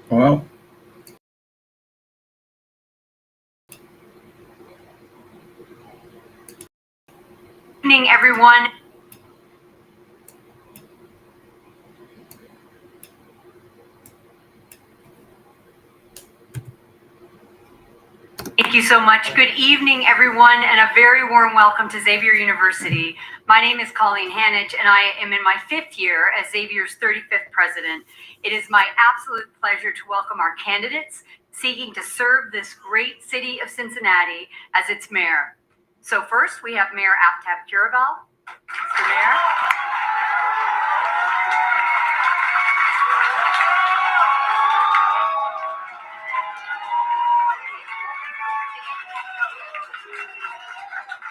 Well, Good evening, everyone. Thank you so much. Good evening, everyone, and a very warm welcome to Xavier University. My name is Colleen Hanich, and I am in my 5th year as Xavier's 35th president. It is my absolute pleasure to welcome our candidates seeking to serve this great city of Cincinnati as its mayor. So first, we have Mayor Aftab Pureval. Mr. Mayor.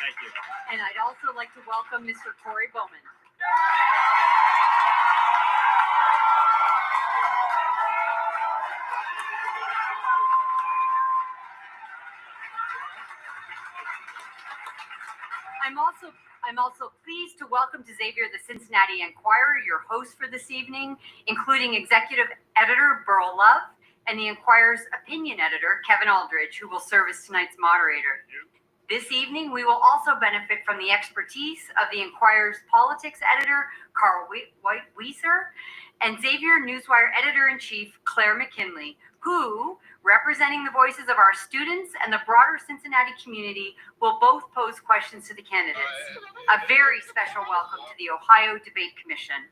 Thank you. And I'd also like to welcome Mr. Cory Bowman. I'm also pleased to welcome to Xavier the Cincinnati Enquirer, your host for this evening, including executive editor Burl Love and the Enquirer's opinion editor Kevin Aldridge, who will serve as tonight's moderator. This evening, we will also benefit from the expertise of the Enquirer's politics editor Carl Weiser and Xavier Newswire editor-in-chief Claire McKinley, who, representing the voices of our students and the broader Cincinnati community, will both pose questions to the candidates. A very special welcome to the Ohio Debate Commission.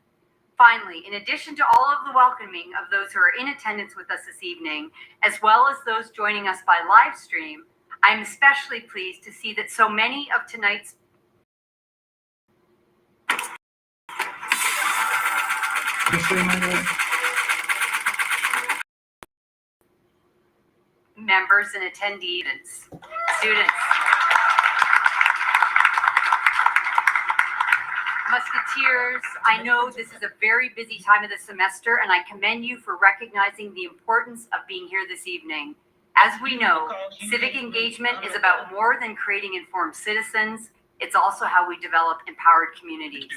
Finally, in addition to all of the welcoming of those who are in attendance with us this evening, as well as those joining us by live stream, I'm especially pleased to see that so many of tonight's members and attendees, students, Musketeers, I know this is a very busy time of the semester, and I commend you for recognizing the importance of being here this evening. As we know, civic engagement is about more than creating informed citizens. It's also how we develop empowered communities.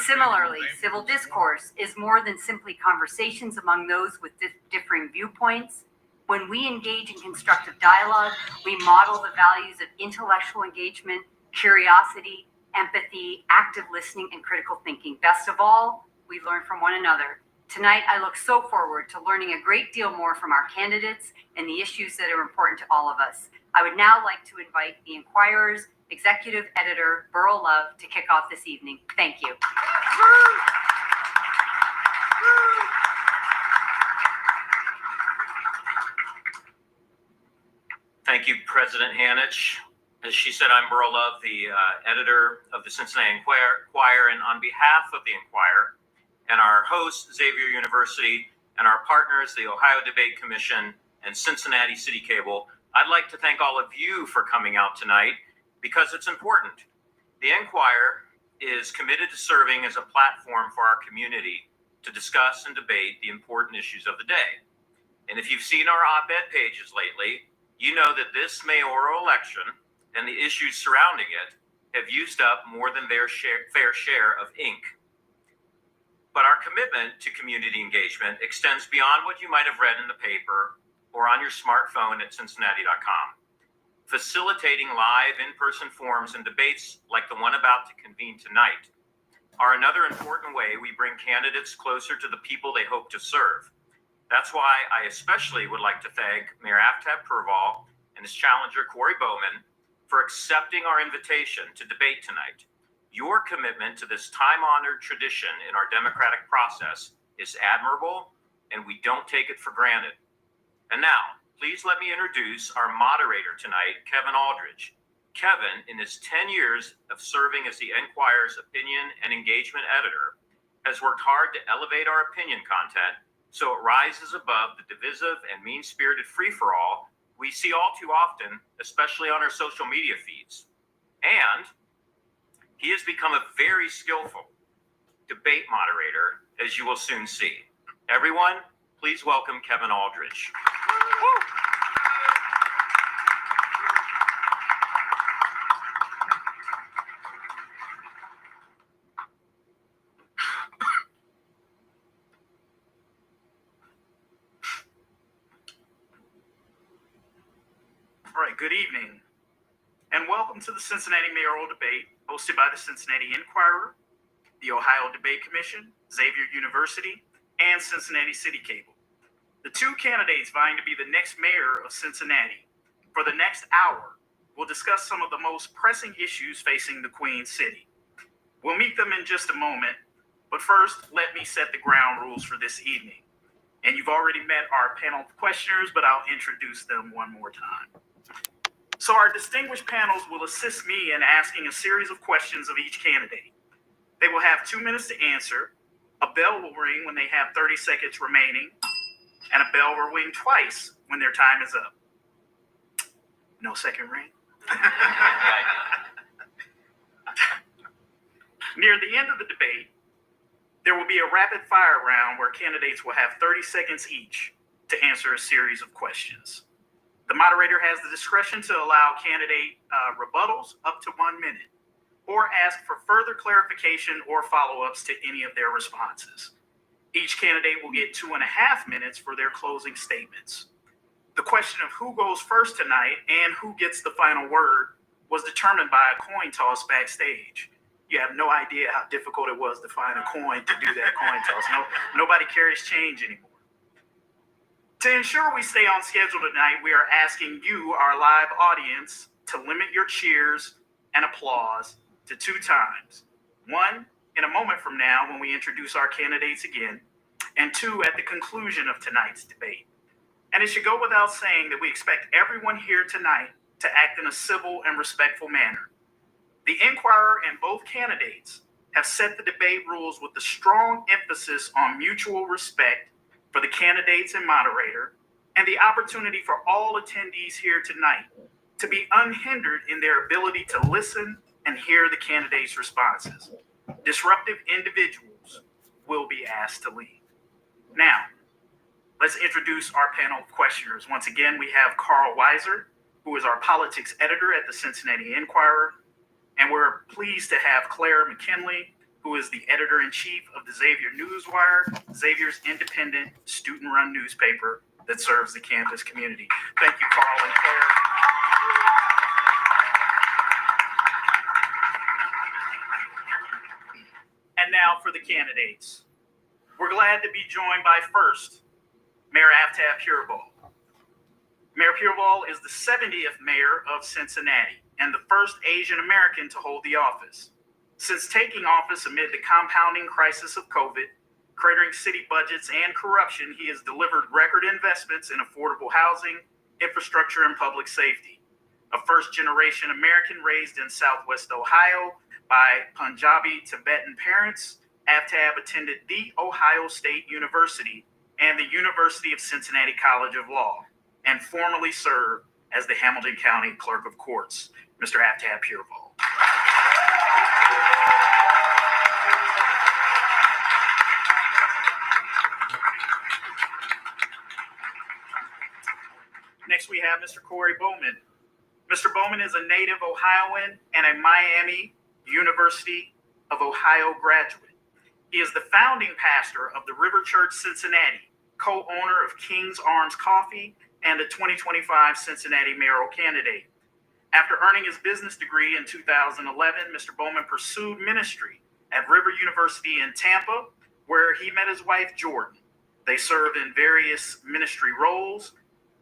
Similarly, civil discourse is more than simply conversations among those with differing viewpoints. When we engage in constructive dialogue, we model the values of intellectual engagement, curiosity, empathy, active listening, and critical thinking. Best of all, we learn from one another. Tonight, I look so forward to learning a great deal more from our candidates and the issues that are important to all of us. I would now like to invite the Enquirer's executive editor, Burl Love, to kick off this evening. Thank you. Thank you, President Hanich. As she said, I'm Burl Love, the editor of the Cincinnati Enquirer, and on behalf of the Enquirer and our host, Xavier University, and our partners, the Ohio Debate Commission and Cincinnati City Cable, I'd like to thank all of you for coming out tonight because it's important. The Enquirer is committed to serving as a platform for our community to discuss and debate the important issues of the day. And if you've seen our op-ed pages lately, you know that this mayoral election and the issues surrounding it have used up more than their fair share of ink. But our commitment to community engagement extends beyond what you might have read in the paper or on your smartphone at Cincinnati.com. Facilitating live in-person forums and debates like the one about to convene tonight are another important way we bring candidates closer to the people they hope to serve. That's why I especially would like to thank Mayor Aftab Pureval and his challenger, Cory Bowman, for accepting our invitation to debate tonight. Your commitment to this time-honored tradition in our democratic process is admirable, and we don't take it for granted. And now, please let me introduce our moderator tonight, Kevin Aldridge. Kevin, in his 10 years of serving as the Enquirer's opinion and engagement editor, has worked hard to elevate our opinion content so it rises above the divisive and mean-spirited free-for-all we see all too often, especially on our social media feeds. And he has become a very skillful debate moderator, as you will soon see. Everyone, please welcome Kevin Aldridge. All right, good evening, and welcome to the Cincinnati mayoral debate hosted by the Cincinnati Enquirer, the Ohio Debate Commission, Xavier University, and Cincinnati City Cable. The two candidates vying to be the next mayor of Cincinnati for the next hour will discuss some of the most pressing issues facing the Queen City. We'll meet them in just a moment, but first, let me set the ground rules for this evening. And you've already met our panel of questioners, but I'll introduce them one more time. So our distinguished panels will assist me in asking a series of questions of each candidate. They will have 2 minutes to answer. A bell will ring when they have 30 seconds remaining, and a bell will ring twice when their time is up. No second ring? Near the end of the debate, there will be a rapid fire round where candidates will have 30 seconds each to answer a series of questions. The moderator has the discretion to allow candidate rebuttals up to 1 minute, or ask for further clarification or follow-ups to any of their responses. Each candidate will get 2.5 minutes for their closing statements. The question of who goes first tonight and who gets the final word was determined by a coin toss backstage. You have no idea how difficult it was to find a coin to do that coin toss. Nobody carries change anymore. To ensure we stay on schedule tonight, we are asking you, our live audience, to limit your cheers and applause to 2 times. 1, in a moment from now when we introduce our candidates again, and 2, at the conclusion of tonight's debate. And it should go without saying that we expect everyone here tonight to act in a civil and respectful manner. The Enquirer and both candidates have set the debate rules with a strong emphasis on mutual respect for the candidates and moderator, and the opportunity for all attendees here tonight to be unhindered in their ability to listen and hear the candidates' responses. Disruptive individuals will be asked to leave. Now, let's introduce our panel of questioners. Once again, we have Carl Weiser, who is our politics editor at the Cincinnati Enquirer, and we're pleased to have Claire McKinley, who is the editor-in-chief of the Xavier Newswire, Xavier's independent, student-run newspaper that serves the campus community. Thank you, Carl and Claire. And now for the candidates. We're glad to be joined by first, Mayor Aftab Pureval. Mayor Pureval is the 70th mayor of Cincinnati and the first Asian American to hold the office. Since taking office amid the compounding crisis of COVID, cratering city budgets, and corruption, he has delivered record investments in affordable housing, infrastructure, and public safety. A first-generation American raised in Southwest Ohio by Punjabi Tibetan parents, Aftab attended The Ohio State University and the University of Cincinnati College of Law, and formerly served as the Hamilton County Clerk of Courts. Mr. Aftab Pureval. Next, we have Mr. Cory Bowman. Mr. Bowman is a native Ohioan and a Miami University of Ohio graduate. He is the founding pastor of the River Church Cincinnati, co-owner of King's Arms Coffee, and a 2025 Cincinnati mayoral candidate. After earning his business degree in 2011, Mr. Bowman pursued ministry at River University in Tampa, where he met his wife, Jordan. They served in various ministry roles,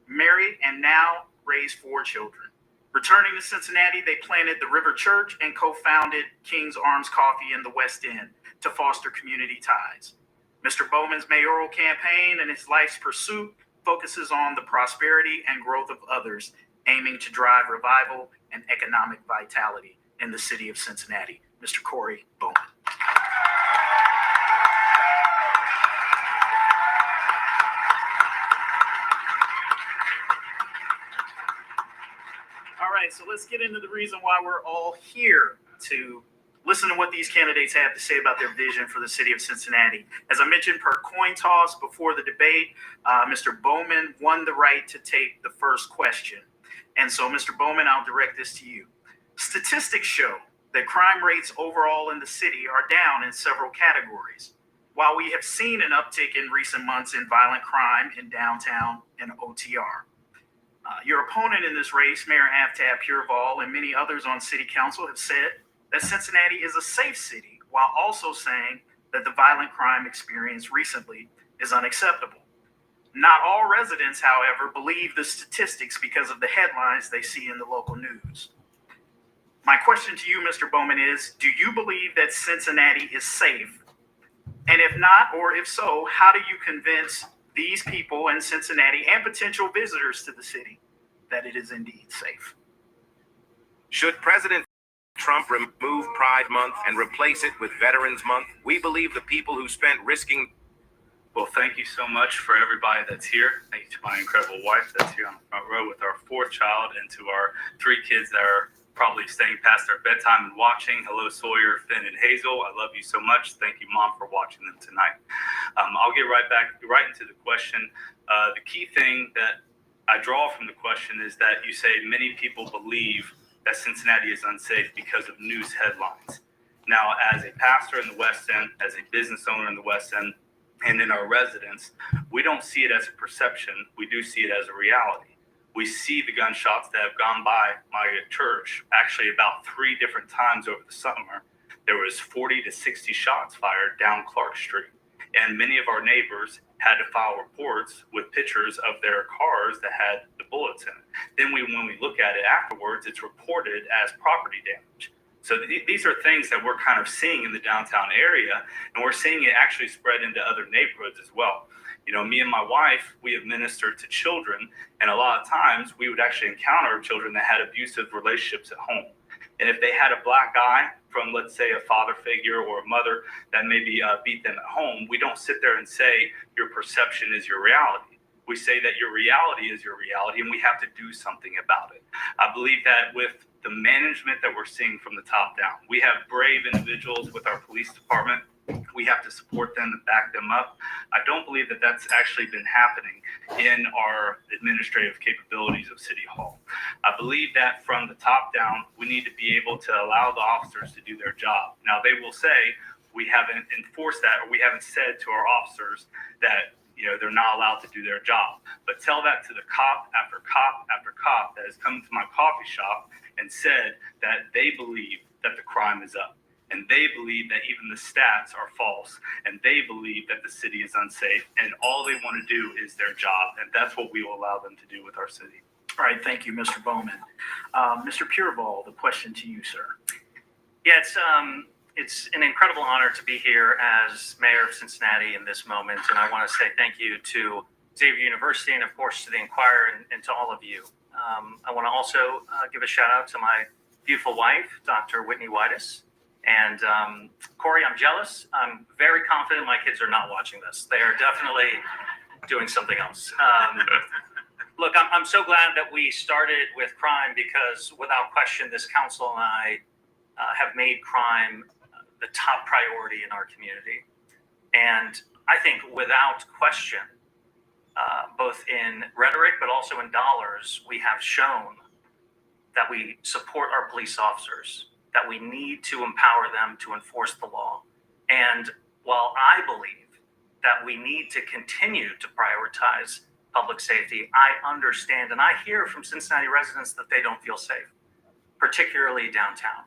married, and now raised 4 children. Returning to Cincinnati, they planted the River Church and co-founded King's Arms Coffee in the West End to foster community ties. Mr. Bowman's mayoral campaign and his life's pursuit focuses on the prosperity and growth of others, aiming to drive revival and economic vitality in the city of Cincinnati. Mr. Cory Bowman. All right, so let's get into the reason why we're all here to listen to what these candidates have to say about their vision for the city of Cincinnati. As I mentioned, per coin toss before the debate, Mr. Bowman won the right to take the first question. And so, Mr. Bowman, I'll direct this to you. Statistics show that crime rates overall in the city are down in several categories. While we have seen an uptick in recent months in violent crime in downtown and OTR, Your opponent in this race, Mayor Aftab Pureval, and many others on City Council have said that Cincinnati is a safe city, while also saying that the violent crime experienced recently is unacceptable. Not all residents, however, believe the statistics because of the headlines they see in the local news. My question to you, Mr. Bowman, is do you believe that Cincinnati is safe? And if not, or if so, how do you convince these people in Cincinnati and potential visitors to the city that it is indeed safe? Should President Trump remove Pride Month and replace it with Veterans Month? We believe the people who spent risking. Well, thank you so much for everybody that's here. Thank you to my incredible wife that's here on the front row with our fourth child, and to our 3 kids that are probably staying past their bedtime and watching. Hello, Sawyer, Finn, and Hazel. I love you so much. Thank you, Mom, for watching them tonight. I'll get right into the question. The key thing that I draw from the question is that you say many people believe that Cincinnati is unsafe because of news headlines. Now, as a pastor in the West End, as a business owner in the West End, and in our residents, we don't see it as a perception. We do see it as a reality. We see the gunshots that have gone by my church actually about 3 different times over the summer. There was 40 to 60 shots fired down Clark Street. And many of our neighbors had to file reports with pictures of their cars that had the bullets in it. Then when we look at it afterwards, it's reported as property damage. So these are things that we're kind of seeing in the downtown area, and we're seeing it actually spread into other neighborhoods as well. You know, me and my wife, we have ministered to children, and a lot of times we would actually encounter children that had abusive relationships at home. And if they had a black eye from, let's say, a father figure or a mother that maybe beat them at home, we don't sit there and say your perception is your reality. We say that your reality is your reality, and we have to do something about it. I believe that with the management that we're seeing from the top down, we have brave individuals with our police department. We have to support them and back them up. I don't believe that that's actually been happening in our administrative capabilities of City Hall. I believe that from the top down, we need to be able to allow the officers to do their job. Now, they will say we haven't enforced that, or we haven't said to our officers that they're not allowed to do their job. But tell that to the cop after cop after cop that has come to my coffee shop and said that they believe that the crime is up, and they believe that even the stats are false, and they believe that the city is unsafe, and all they want to do is their job, and that's what we will allow them to do with our city. All right, thank you, Mr. Bowman. Mr. Pureval, the question to you, sir. Yeah, it's an incredible honor to be here as mayor of Cincinnati in this moment, and I want to say thank you to Xavier University and, of course, to the Inquirer and to all of you. I want to also give a shout out to my beautiful wife, Dr. Whitney Whitus. And Cory, I'm jealous. I'm very confident my kids are not watching this. They are definitely doing something else. Look, I'm so glad that we started with crime, because without question, this council and I have made crime the top priority in our community. And I think without question, both in rhetoric but also in dollars, we have shown that we support our police officers, that we need to empower them to enforce the law. And while I believe that we need to continue to prioritize public safety, I understand and I hear from Cincinnati residents that they don't feel safe, particularly downtown.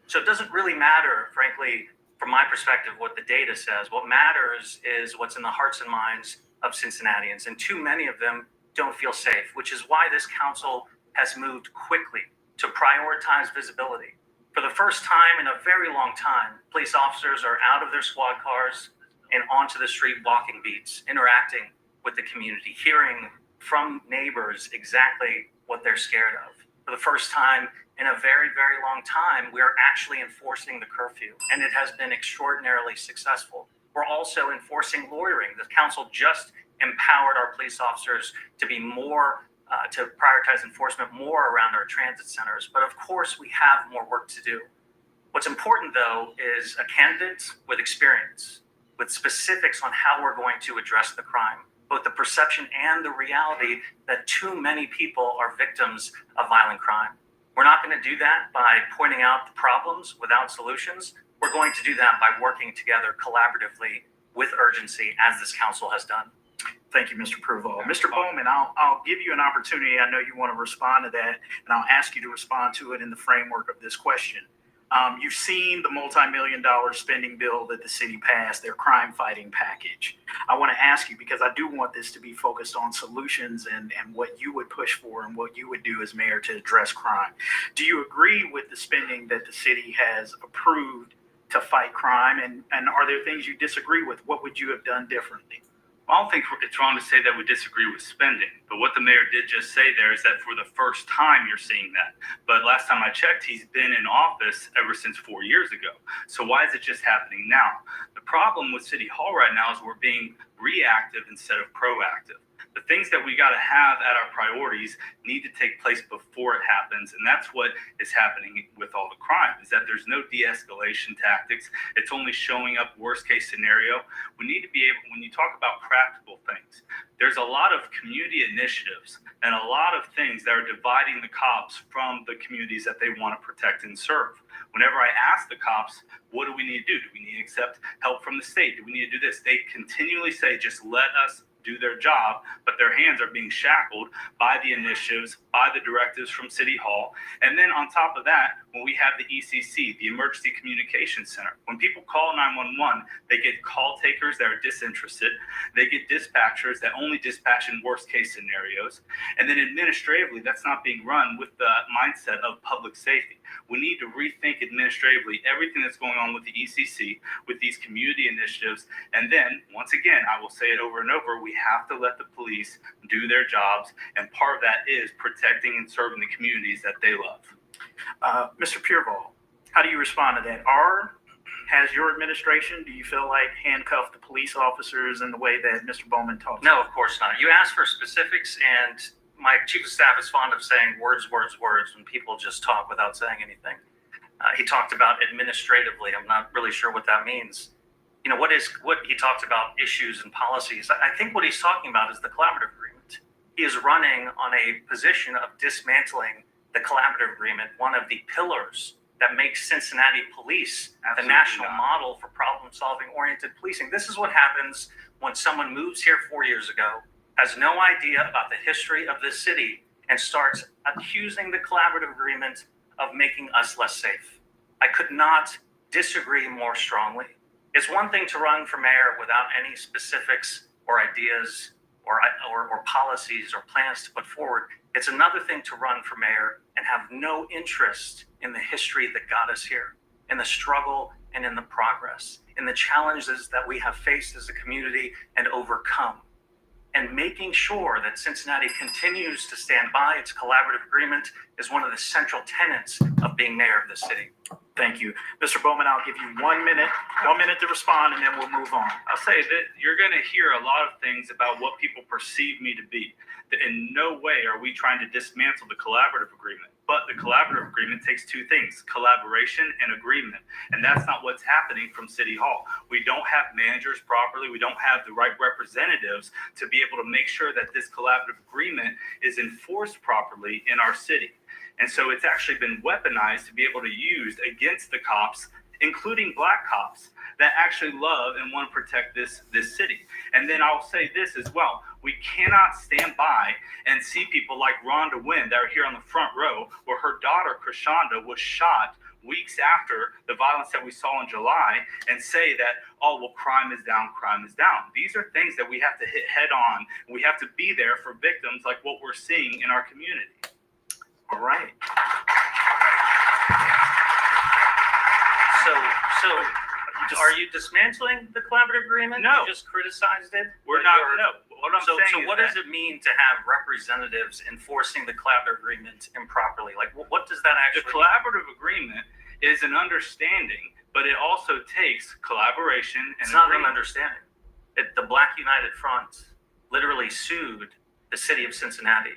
So it doesn't really matter, frankly, from my perspective, what the data says. What matters is what's in the hearts and minds of Cincinnatians, and too many of them don't feel safe, which is why this council has moved quickly to prioritize visibility. For the first time in a very long time, police officers are out of their squad cars and onto the street walking beats, interacting with the community, hearing from neighbors exactly what they're scared of. For the first time in a very, very long time, we're actually enforcing the curfew, and it has been extraordinarily successful. We're also enforcing loitering. The council just empowered our police officers to be more to prioritize enforcement more around our transit centers. But of course, we have more work to do. What's important, though, is a candidate with experience, with specifics on how we're going to address the crime, both the perception and the reality that too many people are victims of violent crime. We're not going to do that by pointing out the problems without solutions. We're going to do that by working together collaboratively with urgency, as this council has done. Thank you, Mr. Pureval. Mr. Bowman, I'll give you an opportunity. I know you want to respond to that, and I'll ask you to respond to it in the framework of this question. You've seen the multi-million-dollar spending bill that the city passed, their crime-fighting package. I want to ask you, because I do want this to be focused on solutions and what you would push for and what you would do as mayor to address crime. Do you agree with the spending that the city has approved to fight crime, and are there things you disagree with? What would you have done differently? I don't think it's wrong to say that we disagree with spending, but what the mayor did just say there is that for the first time you're seeing that. But last time I checked, he's been in office ever since 4 years ago. So why is it just happening now? The problem with City Hall right now is we're being reactive instead of proactive. The things that we got to have at our priorities need to take place before it happens. And that's what is happening with all the crime, is that there's no de-escalation tactics. It's only showing up worst case scenario. We need to be able, when you talk about practical things, there's a lot of community initiatives and a lot of things that are dividing the cops from the communities that they want to protect and serve. Whenever I ask the cops, what do we need to do? Do we need to accept help from the state? Do we need to do this? They continually say, just let us do their job, but their hands are being shackled by the initiatives, by the directives from City Hall. And then on top of that, when we have the ECC, the Emergency Communications Center, when people call 911, they get call takers that are disinterested. They get dispatchers that only dispatch in worst case scenarios. And then administratively, that's not being run with the mindset of public safety. We need to rethink administratively everything that's going on with the ECC, with these community initiatives. And then, once again, I will say it over and over, we have to let the police do their jobs. And part of that is protecting and serving the communities that they love. Mr. Pureval, how do you respond to that? Has your administration, do you feel like, handcuffed the police officers in the way that Mr. Bowman talked No, about? of course not. You asked for specifics, and my chief of staff is fond of saying words, words, words when people just talk without saying anything. He talked about administratively. I'm not really sure what that means. You know, what he talked about issues and policies. I think what he's talking about is the collaborative agreement. He is running on a position of dismantling the collaborative agreement, one of the pillars that makes Cincinnati police the national model for problem-solving oriented policing. This is what happens when someone moves here 4 years ago, has no idea about the history of this city, and starts accusing the collaborative agreement of making us less safe. I could not disagree more strongly. It's one thing to run for mayor without any specifics or ideas or policies or plans to put forward. It's another thing to run for mayor and have no interest in the history that got us here, in the struggle and in the progress, in the challenges that we have faced as a community and overcome. And making sure that Cincinnati continues to stand by its collaborative agreement is one of the central tenets of being mayor of the city. Thank you. Mr. Bowman, I'll give you 1 minute to respond, and then we'll move on. I'll say that you're going to hear a lot of things about what people perceive me to be. In no way are we trying to dismantle the collaborative agreement, but the collaborative agreement takes two things: collaboration and agreement. And that's not what's happening from City Hall. We don't have managers properly. We don't have the right representatives to be able to make sure that this collaborative agreement is enforced properly in our city. And so it's actually been weaponized to be able to use against the cops, including black cops, that actually love and want to protect this city. And then I'll say this as well. We cannot stand by and see people like Rhonda Wynn that are here on the front row, where her daughter, Krishanda, was shot weeks after the violence that we saw in July, and say that, oh, well, crime is down, crime is down. These are things that we have to hit head on. We have to be there for victims like what we're seeing in our community. All right. So are you dismantling the collaborative agreement? No. You just criticized it? We're not. No. What I'm saying So is what does it mean to have representatives enforcing the collaborative agreement improperly? Like, what does that actually The collaborative agreement is an understanding, but it also takes collaboration and It's not an agreement. understanding. The Black United Front literally sued the city of Cincinnati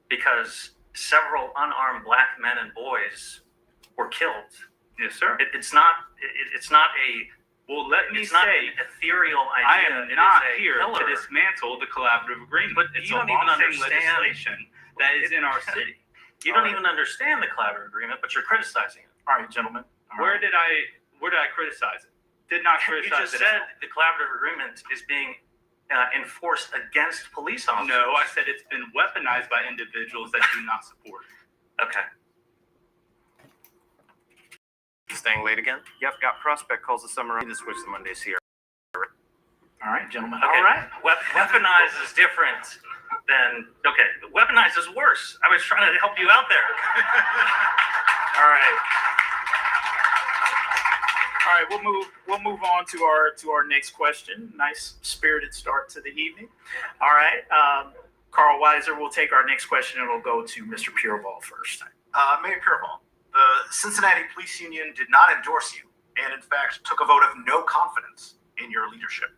because several unarmed black men and boys were killed. Yes, sir. It's not a Well, let me it's not say, an ethereal I idea. am It not is a here pillar. to dismantle the collaborative agreement. But It's you a don't even long-standing understand- legislation that is in our city. You don't even understand the collaborative agreement, but you're criticizing it. All right, gentlemen. All Where right. did I criticize it? Did not You criticize just it. said the collaborative agreement is being enforced against police officers. No, I said it's been weaponized by individuals that do not support it. Okay. Staying late again? Yep, got prospect calls this summer. I need to switch to Mondays here. All right, gentlemen. Okay. All right. Weaponize is different than, okay, weaponize is worse. I was trying to help you out there. All right. All right, we'll move on to our next question. Nice spirited start to the evening. All right. Carl Weiser will take our next question and we'll go to Mr. Pureval first. Mayor Pureval, the Cincinnati Police Union did not endorse you and, in fact, took a vote of no confidence in your leadership.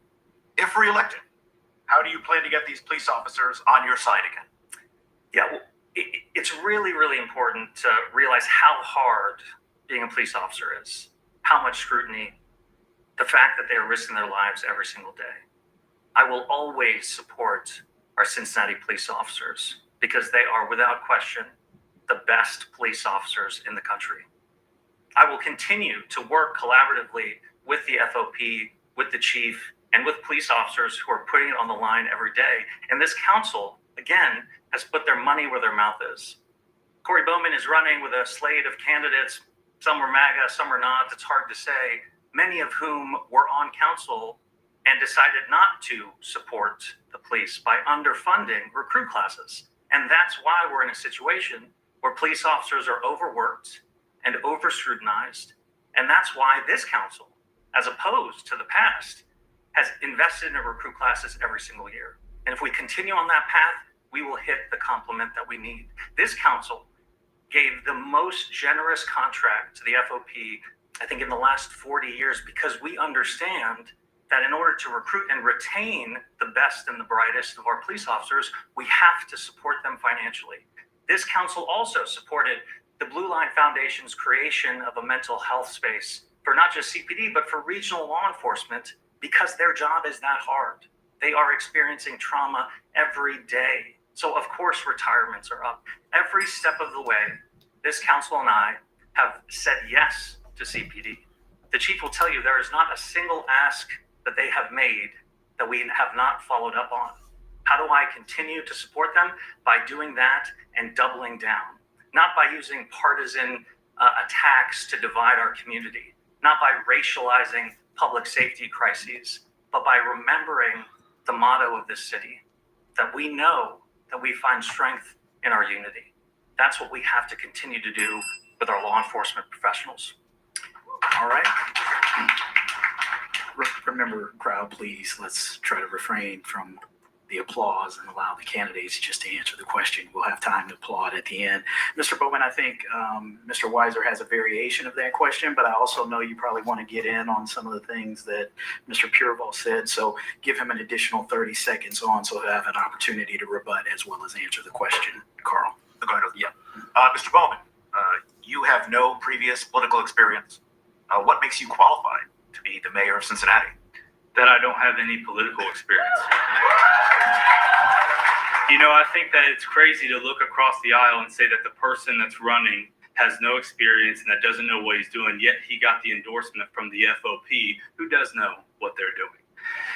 If reelected, how do you plan to get these police officers on your side again? Yeah, well, it's really, really important to realize how hard being a police officer is, how much scrutiny, the fact that they are risking their lives every single day. I will always support our Cincinnati police officers because they are, without question, the best police officers in the country. I will continue to work collaboratively with the FOP, with the chief, and with police officers who are putting it on the line every day. And this council, again, has put their money where their mouth is. Cory Bowman is running with a slate of candidates. Some are MAGA, some are not. It's hard to say. Many of whom were on council and decided not to support the police by underfunding recruit classes. And that's why we're in a situation where police officers are overworked and over-scrutinized. And that's why this council, as opposed to the past, has invested in recruit classes every single year. And if we continue on that path, we will hit the complement that we need. This council gave the most generous contract to the FOP, I think, in the last 40 years, because we understand that in order to recruit and retain the best and the brightest of our police officers, we have to support them financially. This council also supported the Blue Line Foundation's creation of a mental health space for not just CPD, but for regional law enforcement, because their job is that hard. They are experiencing trauma every day. So of course retirements are up. Every step of the way, this council and I have said yes to CPD. The chief will tell you there is not a single ask that they have made that we have not followed up on. How do I continue to support them? By doing that and doubling down, not by using partisan attacks to divide our community, not by racializing public safety crises, but by remembering the motto of this city, that we know that we find strength in our unity. That's what we have to continue to do with our law enforcement professionals. All right. Remember, crowd, please, let's try to refrain from the applause and allow the candidates just to answer the question. We'll have time to applaud at the end. Mr. Bowman, I think Mr. Weiser has a variation of that question, but I also know you probably want to get in on some of the things that Mr. Pureval said. So give him an additional 30 seconds on so he'll have an opportunity to rebut as well as answer the question. Carl. Yeah. Mr. Bowman, you have no previous political experience. What makes you qualified to be the mayor of Cincinnati? That I don't have any political experience. You know, I think that it's crazy to look across the aisle and say that the person that's running has no experience and that doesn't know what he's doing, yet he got the endorsement from the FOP, who does know what they're doing.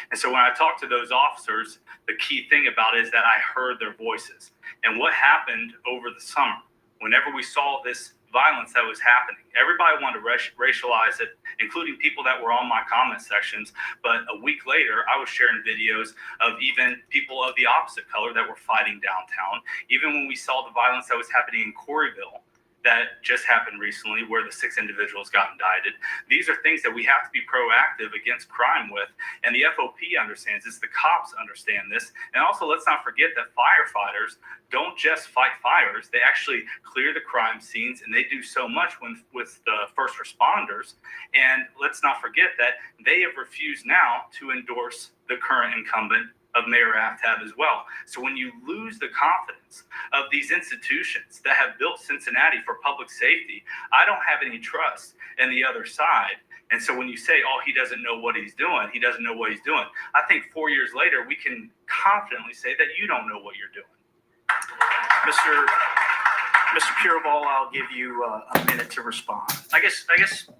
And so when I talk to those officers, the key thing about it is that I heard their voices. And what happened over the summer, whenever we saw this violence that was happening, everybody wanted to racialize it, including people that were on my comment sections. But a week later, I was sharing videos of even people of the opposite color that were fighting downtown. Even when we saw the violence that was happening in Coryville, that just happened recently, where the 6 individuals got indicted. These are things that we have to be proactive against crime with. And the FOP understands this, the cops understand this. And also, let's not forget that firefighters don't just fight fires, they actually clear the crime scenes, and they do so much with the first responders. And let's not forget that they have refused now to endorse the current incumbent of Mayor Aftab as well. So when you lose the confidence of these institutions that have built Cincinnati for public safety, I don't have any trust in the other side. And so when you say, oh, he doesn't know what he's doing, I think 4 years later, we can confidently say that you don't know what you're doing. Mr. Pureval, I'll give you a minute to respond. I guess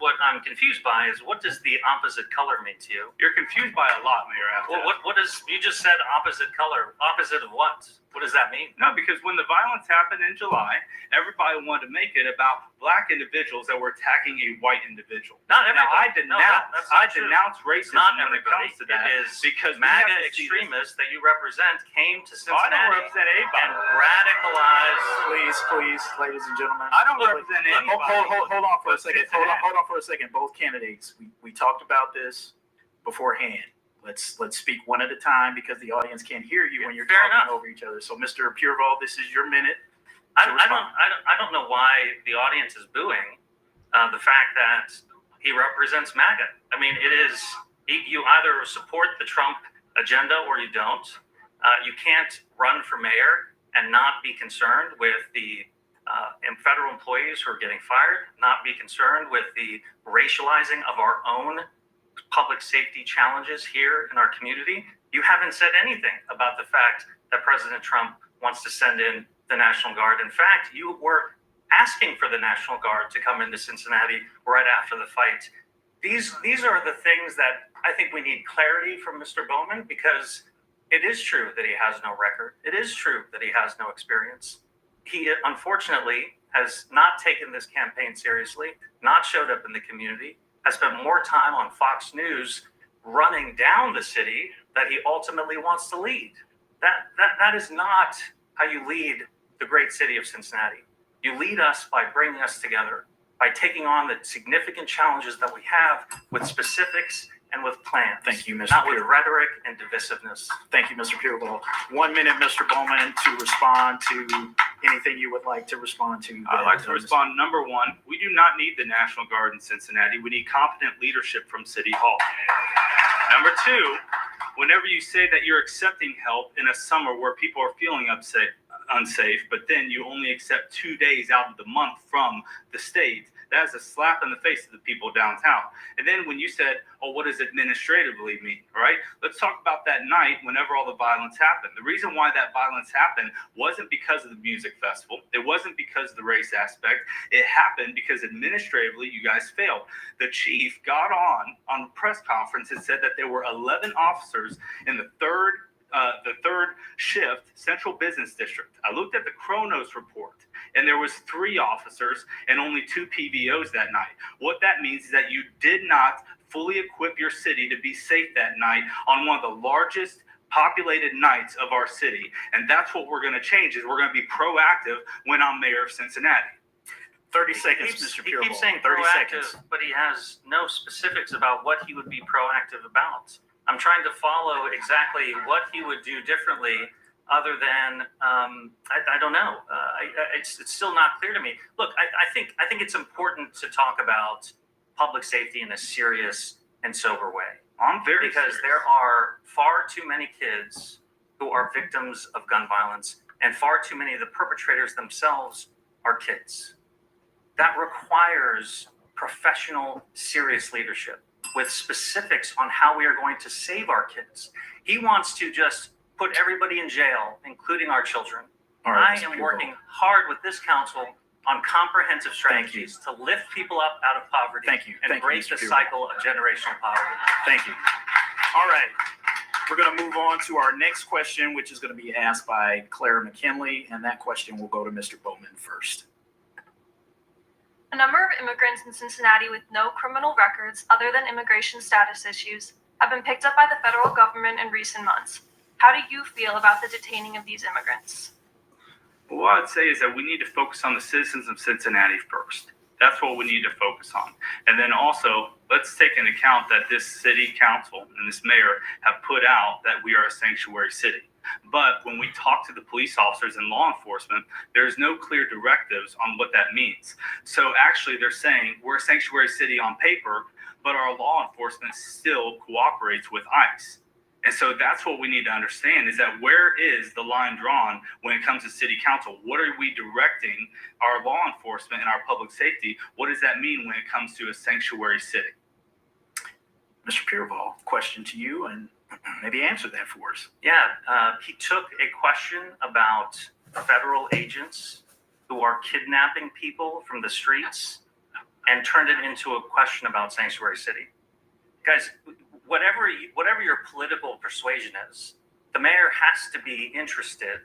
what I'm confused by is what does the opposite color mean to you? You're confused by a lot, Mayor Aftab. Well, what does you just said opposite color? Opposite of what? What does that mean? No, because when the violence happened in July, everybody wanted to make it about black individuals that were attacking a white individual. Not Now, everybody. I That's not denounce true. racism Not when it everybody. comes to that. It is because we have MAGA to see this. extremists that you represent came to I Cincinnati don't represent anybody. and radicalized. Please, ladies and gentlemen. I don't Look, represent look, anybody. Hold on for a But second. Cincinnati. Hold on for a second. Both candidates. We talked about this beforehand. Let's speak one at a time because the audience can't hear you when you're Fair talking enough. over each other. So, Mr. Pureval, this is your minute. I don't know why the audience is booing the fact that he represents MAGA. I mean, it is you either support the Trump agenda or you don't. You can't run for mayor and not be concerned with the federal employees who are getting fired, not be concerned with the racializing of our own public safety challenges here in our community. You haven't said anything about the fact that President Trump wants to send in the National Guard. In fact, you were asking for the National Guard to come into Cincinnati right after the fight. These are the things that I think we need clarity from Mr. Bowman, because it is true that he has no record. It is true that he has no experience. He unfortunately has not taken this campaign seriously, not showed up in the community, has spent more time on Fox News running down the city that he ultimately wants to lead. That is not how you lead the great city of Cincinnati. You lead us by bringing us together, by taking on the significant challenges that we have with specifics and with plans. Thank you, Mr. Not with Pureval. rhetoric and divisiveness. Thank you, Mr. Pureval. 1 minute, Mr. Bowman, to respond to anything you would like to respond to. I'd like to respond. Number one, we do not need the National Guard in Cincinnati. We need competent leadership from City Hall. Number two, whenever you say that you're accepting help in a summer where people are feeling unsafe, but then you only accept 2 days out of the month from the state, that is a slap in the face of the people downtown. And then when you said, oh, what does administratively mean, right? Let's talk about that night whenever all the violence happened. The reason why that violence happened wasn't because of the music festival. It wasn't because of the race aspect. It happened because administratively you guys failed. The chief got on a press conference and said that there were 11 officers in the third shift Central Business District. I looked at the Kronos report, and there was 3 officers and only 2 PVOs that night. What that means is that you did not fully equip your city to be safe that night on one of the largest populated nights of our city. And that's what we're going to change, is we're going to be proactive when I'm mayor of Cincinnati. 30 seconds, Mr. He Pureval. keeps saying 30 proactive, seconds. but he has no specifics about what he would be proactive about. I'm trying to follow exactly what he would do differently, other than I don't know. It's still not clear to me. Look, I think it's important to talk about public safety in a serious and sober way. I'm very Because serious. there are far too many kids who are victims of gun violence, and far too many of the perpetrators themselves are kids. That requires professional, serious leadership with specifics on how we are going to save our kids. He wants to just put everybody in jail, including our children. All right, I Mr. am Pureval. working hard with this council on comprehensive strategies to lift people up out of poverty Thank you. and Thank you, break Mr. the Pureval. cycle of generational poverty. Thank you. All right. We're going to move on to our next question, which is going to be asked by Clara McKinley, and that question will go to Mr. Bowman first. A number of immigrants in Cincinnati with no criminal records other than immigration status issues have been picked up by the federal government in recent months. How do you feel about the detaining of these immigrants? Well, what I'd say is that we need to focus on the citizens of Cincinnati first. That's what we need to focus on. And then also, let's take into account that this city council and this mayor have put out that we are a sanctuary city. But when we talk to the police officers and law enforcement, there's no clear directives on what that means. So actually, they're saying we're a sanctuary city on paper, but our law enforcement still cooperates with ICE. And so that's what we need to understand, is that where is the line drawn when it comes to city council? What are we directing our law enforcement and our public safety? What does that mean when it comes to a sanctuary city? Mr. Pureval, question to you, and maybe answer that for us. Yeah, he took a question about federal agents who are kidnapping people from the streets and turned it into a question about Sanctuary City. Guys, whatever your political persuasion is, the mayor has to be interested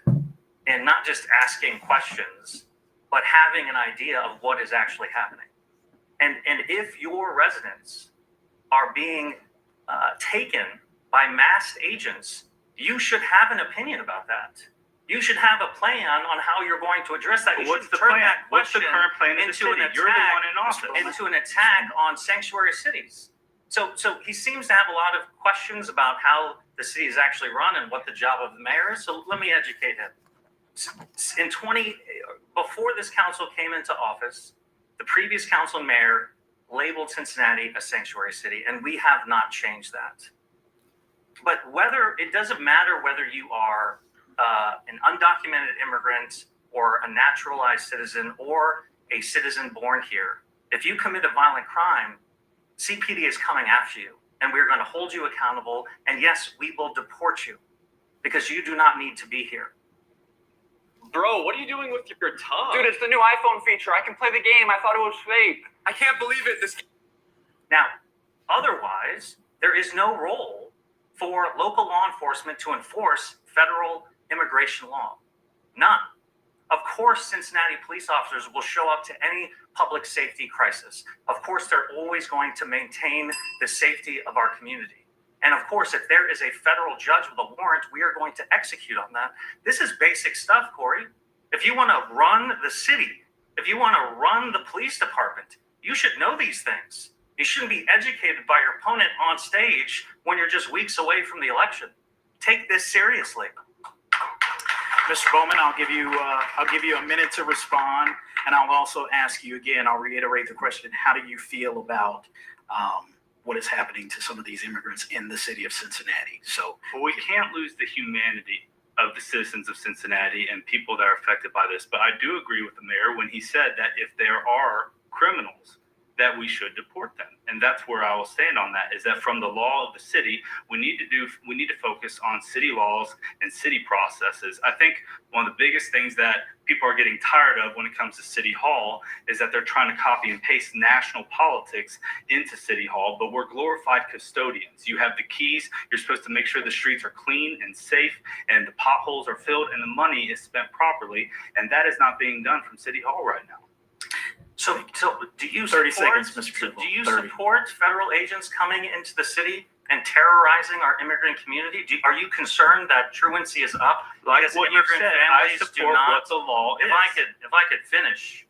in not just asking questions, but having an idea of what is actually happening. And if your residents are being taken by masked agents, you should have an opinion about that. You should have a plan on how you're going to address that. You What's the turn plan? that What's the question current plan of the into city? an You're the attack, one in office. into an attack on sanctuary cities. So he seems to have a lot of questions about how the city is actually run and what the job of the mayor is. So let me educate him. Before this council came into office, the previous council and mayor labeled Cincinnati a sanctuary city, and we have not changed that. But it doesn't matter whether you are an undocumented immigrant or a naturalized citizen or a citizen born here. If you commit a violent crime, CPD is coming after you, and we're going to hold you accountable. And yes, we will deport you because you do not need to be here. Bro, what are you doing with your tongue? Dude, it's the new iPhone feature. I can play the game. I thought it was fake. I can't believe it. Now, otherwise, there is no role for local law enforcement to enforce federal immigration law. None. Of course, Cincinnati police officers will show up to any public safety crisis. Of course, they're always going to maintain the safety of our community. And of course, if there is a federal judge with a warrant, we are going to execute on that. This is basic stuff, Cory. If you want to run the city, if you want to run the police department, you should know these things. You shouldn't be educated by your opponent on stage when you're just weeks away from the election. Take this seriously. Mr. Bowman, I'll give you a minute to respond, and I'll also ask you again. I'll reiterate the question: how do you feel about what is happening to some of these immigrants in the city of Cincinnati? So, Well, we can't lose the humanity of the citizens of Cincinnati and people that are affected by this. But I do agree with the mayor when he said that if there are criminals, that we should deport them. And that's where I will stand on that, is that from the law of the city, we need to focus on city laws and city processes. I think one of the biggest things that people are getting tired of when it comes to City Hall is that they're trying to copy and paste national politics into City Hall, but we're glorified custodians. You have the keys, you're supposed to make sure the streets are clean and safe and the potholes are filled and the money is spent properly, and that is not being done from City Hall right now. So do you 30 support, seconds, Mr. Pureval. Do you 30. support federal agents coming into the city and terrorizing our immigrant community? Are you concerned that truancy is up? Like Because what you immigrant said, I families do support not. what the law is. If I could finish,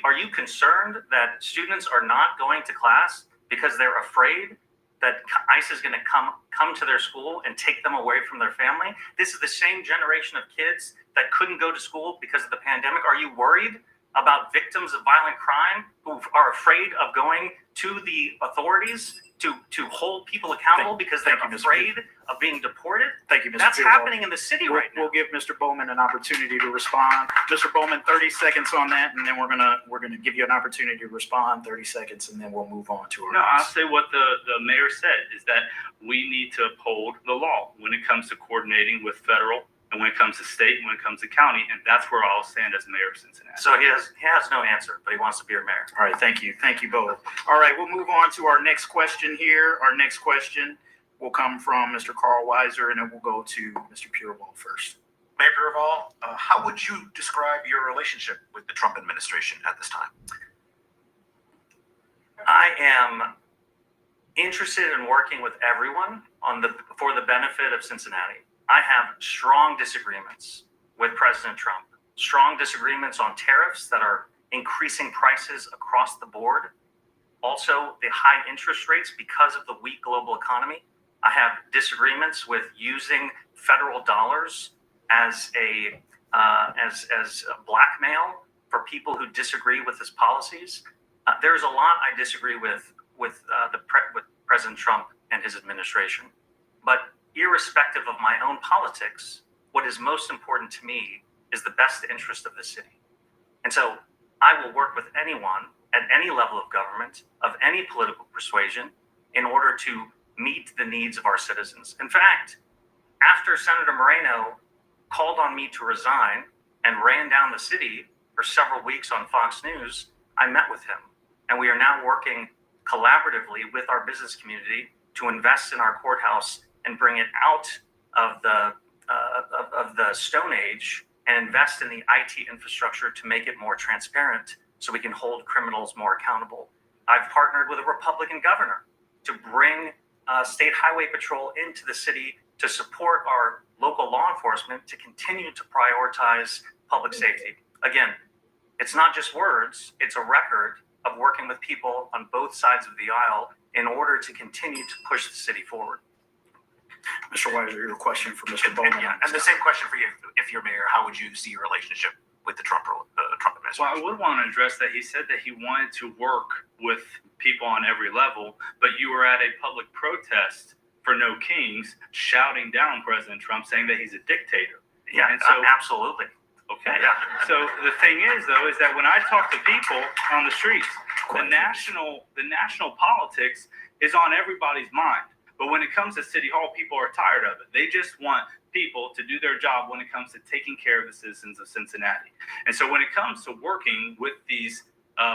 are you concerned that students are not going to class because they're afraid that ICE is going to come to their school and take them away from their family? This is the same generation of kids that couldn't go to school because of the pandemic. Are you worried about victims of violent crime who are afraid of going to the authorities to hold people accountable because they're afraid of being deported? thank you, Mr. That's Pureval. happening in the city right now. We'll give Mr. Bowman an opportunity to respond. Mr. Bowman, 30 seconds on that, and then we're gonna give you an opportunity to respond. 30 seconds, and then we'll move on to our No, I'll next. say what the mayor said is that we need to uphold the law when it comes to coordinating with federal and when it comes to state and when it comes to county, and that's where I'll stand as mayor of Cincinnati. So he has no answer, but he wants to be your mayor. All right, thank you both. All right, we'll move on to our next question here. Our next question will come from Mr. Carl Weiser, and then we'll go to Mr. Pureval first. Mayor Pureval, how would you describe your relationship with the Trump administration at this time? I am interested in working with everyone for the benefit of Cincinnati. I have strong disagreements with President Trump, strong disagreements on tariffs that are increasing prices across the board. Also, the high interest rates because of the weak global economy. I have disagreements with using federal dollars as a blackmail for people who disagree with his policies. There's a lot I disagree with President Trump and his administration, but irrespective of my own politics, what is most important to me is the best interest of the city. And so I will work with anyone at any level of government, of any political persuasion, in order to meet the needs of our citizens. In fact, after Senator Moreno called on me to resign and ran down the city for several weeks on Fox News, I met with him, and we are now working collaboratively with our business community to invest in our courthouse and bring it out of the Stone Age and invest in the IT infrastructure to make it more transparent so we can hold criminals more accountable. I've partnered with a Republican governor to bring State Highway Patrol into the city to support our local law enforcement to continue to prioritize public safety. Again, it's not just words, it's a record of working with people on both sides of the aisle in order to continue to push the city forward. Mr. Weiser, your question for Mr. Bowman. Yeah, and the same question for you. If you're mayor, how would you see your relationship with the Trump administration? Well, I would want to address that. He said that he wanted to work with people on every level, but you were at a public protest for No Kings, shouting down President Trump, saying that he's a dictator. Yeah, and so absolutely. okay. Yeah. So the thing is, though, is that when I talk to people on the streets, the national politics is on everybody's mind. But when it comes to City Hall, people are tired of it. They just want people to do their job when it comes to taking care of the citizens of Cincinnati. And so when it comes to working with these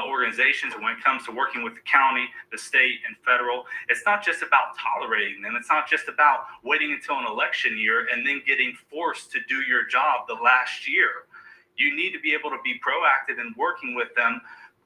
organizations, and when it comes to working with the county, the state, and federal, it's not just about tolerating them. It's not just about waiting until an election year and then getting forced to do your job the last year. You need to be able to be proactive in working with them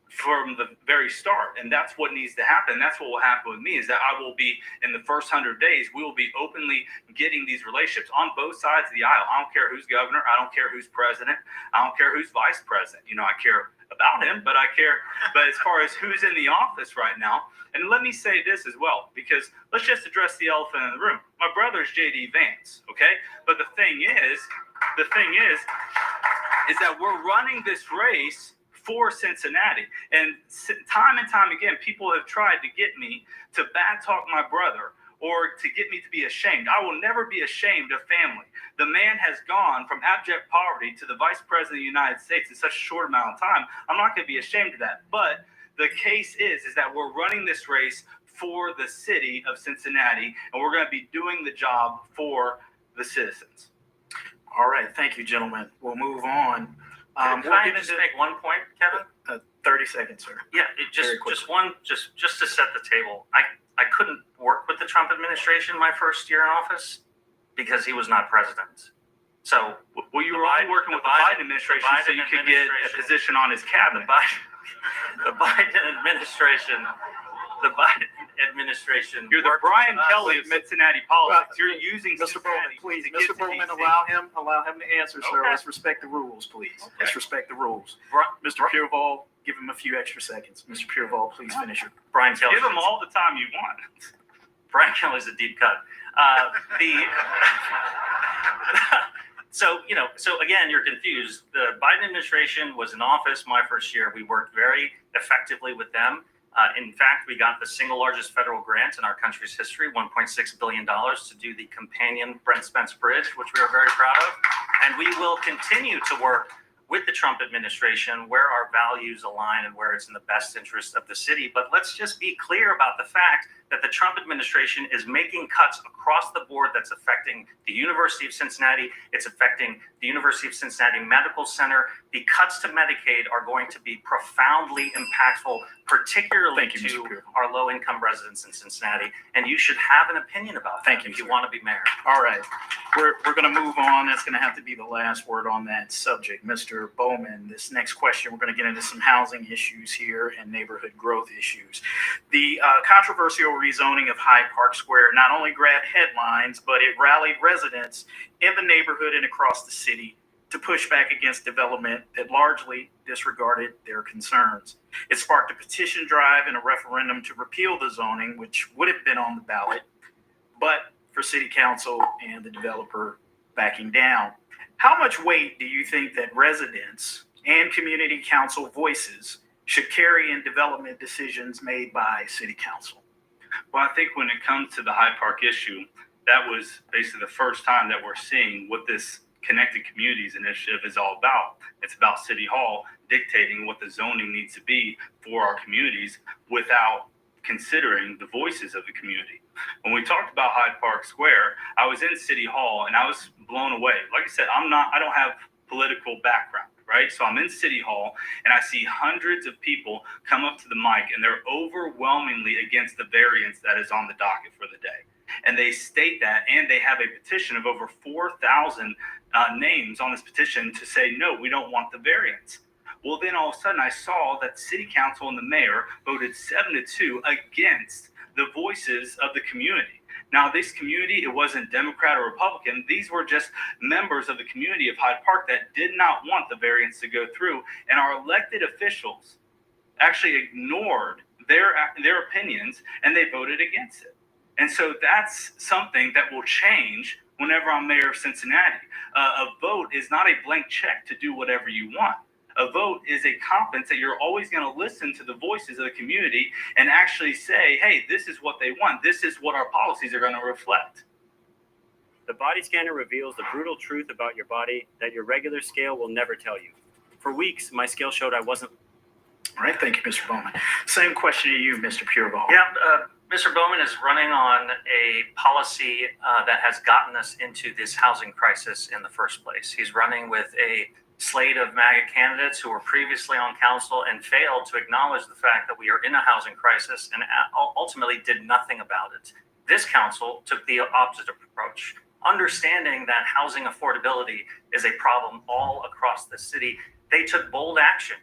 from the very start, and that's what needs to happen. That's what will happen with me, is that I will be, in the first 100 days, we will be openly getting these relationships on both sides of the aisle. I don't care who's governor, I don't care who's president, I don't care who's vice president. I care about him, but as far as who's in the office right now, and let me say this as well, because let's just address the elephant in the room. My brother's JD Vance, okay? But the thing is that we're running this race for Cincinnati. And time again, people have tried to get me to bad talk my brother or to get me to be ashamed. I will never be ashamed of family. The man has gone from abject poverty to the vice president of the United States in such a short amount of time. I'm not going to be ashamed of that. But the case is that we're running this race for the city of Cincinnati, and we're going to be doing the job for the citizens. All right. Thank you, gentlemen. We'll move on. Can I just make one point, Kevin? 30 seconds, sir. Yeah, just to set the table. I couldn't work with the Trump administration my first year in office because he was not president. So, well, you were only working with the Biden administration, so you could get a position on his cabinet. The Biden administration. You're the Brian Kelly of Cincinnati politics. You're using Mr. Bowman, please. to get Mr. to Bowman, DC. allow him to answer, sir. Okay. Let's respect the rules, please. Okay. Let's respect the rules. Mr. Pureval, give him a few extra seconds. Mr. Pureval, please finish your. Brian Kelly. Give him all the time you want. Brian Kelly's a deep cut. So again, you're confused. The Biden administration was in office my first year. We worked very effectively with them. In fact, we got the single largest federal grant in our country's history, $1.6 billion, to do the companion Brent Spence Bridge, which we are very proud of. And we will continue to work with the Trump administration where our values align and where it's in the best interest of the city. But let's just be clear about the fact that the Trump administration is making cuts across the board that's affecting the University of Cincinnati. It's affecting the University of Cincinnati Medical Center. The cuts to Medicaid are going to be profoundly impactful, particularly to our low-income residents in Cincinnati. And you should have an opinion about that if you want to be mayor. All right. We're going to move on. That's going to have to be the last word on that subject. Mr. Bowman, this next question, we're going to get into some housing issues here and neighborhood growth issues. The controversial rezoning of Hyde Park Square not only grabbed headlines, but it rallied residents in the neighborhood and across the city to push back against development that largely disregarded their concerns. It sparked a petition drive and a referendum to repeal the zoning, which would have been on the ballot, but for city council and the developer backing down. How much weight do you think that residents and community council voices should carry in development decisions made by city council? Well, I think when it comes to the Hyde Park issue, that was basically the first time that we're seeing what this Connected Communities initiative is all about. It's about City Hall dictating what the zoning needs to be for our communities without considering the voices of the community. When we talked about Hyde Park Square, I was in City Hall and I was blown away. Like I said, I don't have political background, right? So I'm in City Hall and I see hundreds of people come up to the mic and they're overwhelmingly against the variance that is on the docket for the day. And they state that, and they have a petition of over 4,000 names on this petition to say, no, we don't want the variance. Well, then all of a sudden I saw that City Council and the mayor voted 7-2 against the voices of the community. Now, this community, it wasn't Democrat or Republican. These were just members of the community of Hyde Park that did not want the variance to go through. And our elected officials actually ignored their opinions, and they voted against it. And so that's something that will change whenever I'm mayor of Cincinnati. A vote is not a blank check to do whatever you want. A vote is a confidence that you're always going to listen to the voices of the community and actually say, hey, this is what they want. This is what our policies are going to reflect. The body scanner reveals the brutal truth about your body that your regular scale will never tell you. For weeks, my scale showed I wasn't. All right, thank you, Mr. Bowman. Same question to you, Mr. Pureval. Yeah, Mr. Bowman is running on a policy that has gotten us into this housing crisis in the first place. He's running with a slate of MAGA candidates who were previously on council and failed to acknowledge the fact that we are in a housing crisis and ultimately did nothing about it. This council took the opposite approach, understanding that housing affordability is a problem all across the city. They took bold action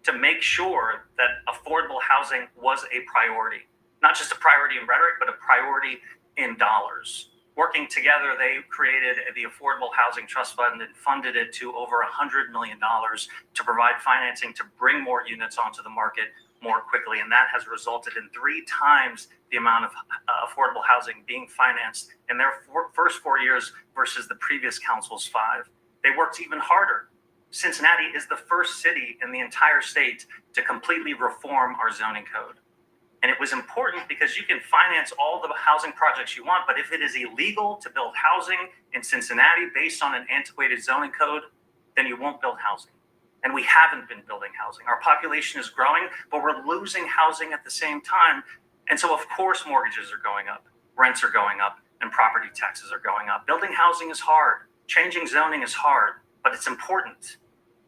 to make sure that affordable housing was a priority, not just a priority in rhetoric, but a priority in dollars. Working together, they created the Affordable Housing Trust Fund and funded it to over $100 million to provide financing to bring more units onto the market more quickly. And that has resulted in 3 times the amount of affordable housing being financed in their first 4 years versus the previous council's 5. They worked even harder. Cincinnati is the first city in the entire state to completely reform our zoning code. And it was important because you can finance all the housing projects you want, but if it is illegal to build housing in Cincinnati based on an antiquated zoning code, then you won't build housing. And we haven't been building housing. Our population is growing, but we're losing housing at the same time. And so, of course, mortgages are going up, rents are going up, and property taxes are going up. Building housing is hard. Changing zoning is hard, but it's important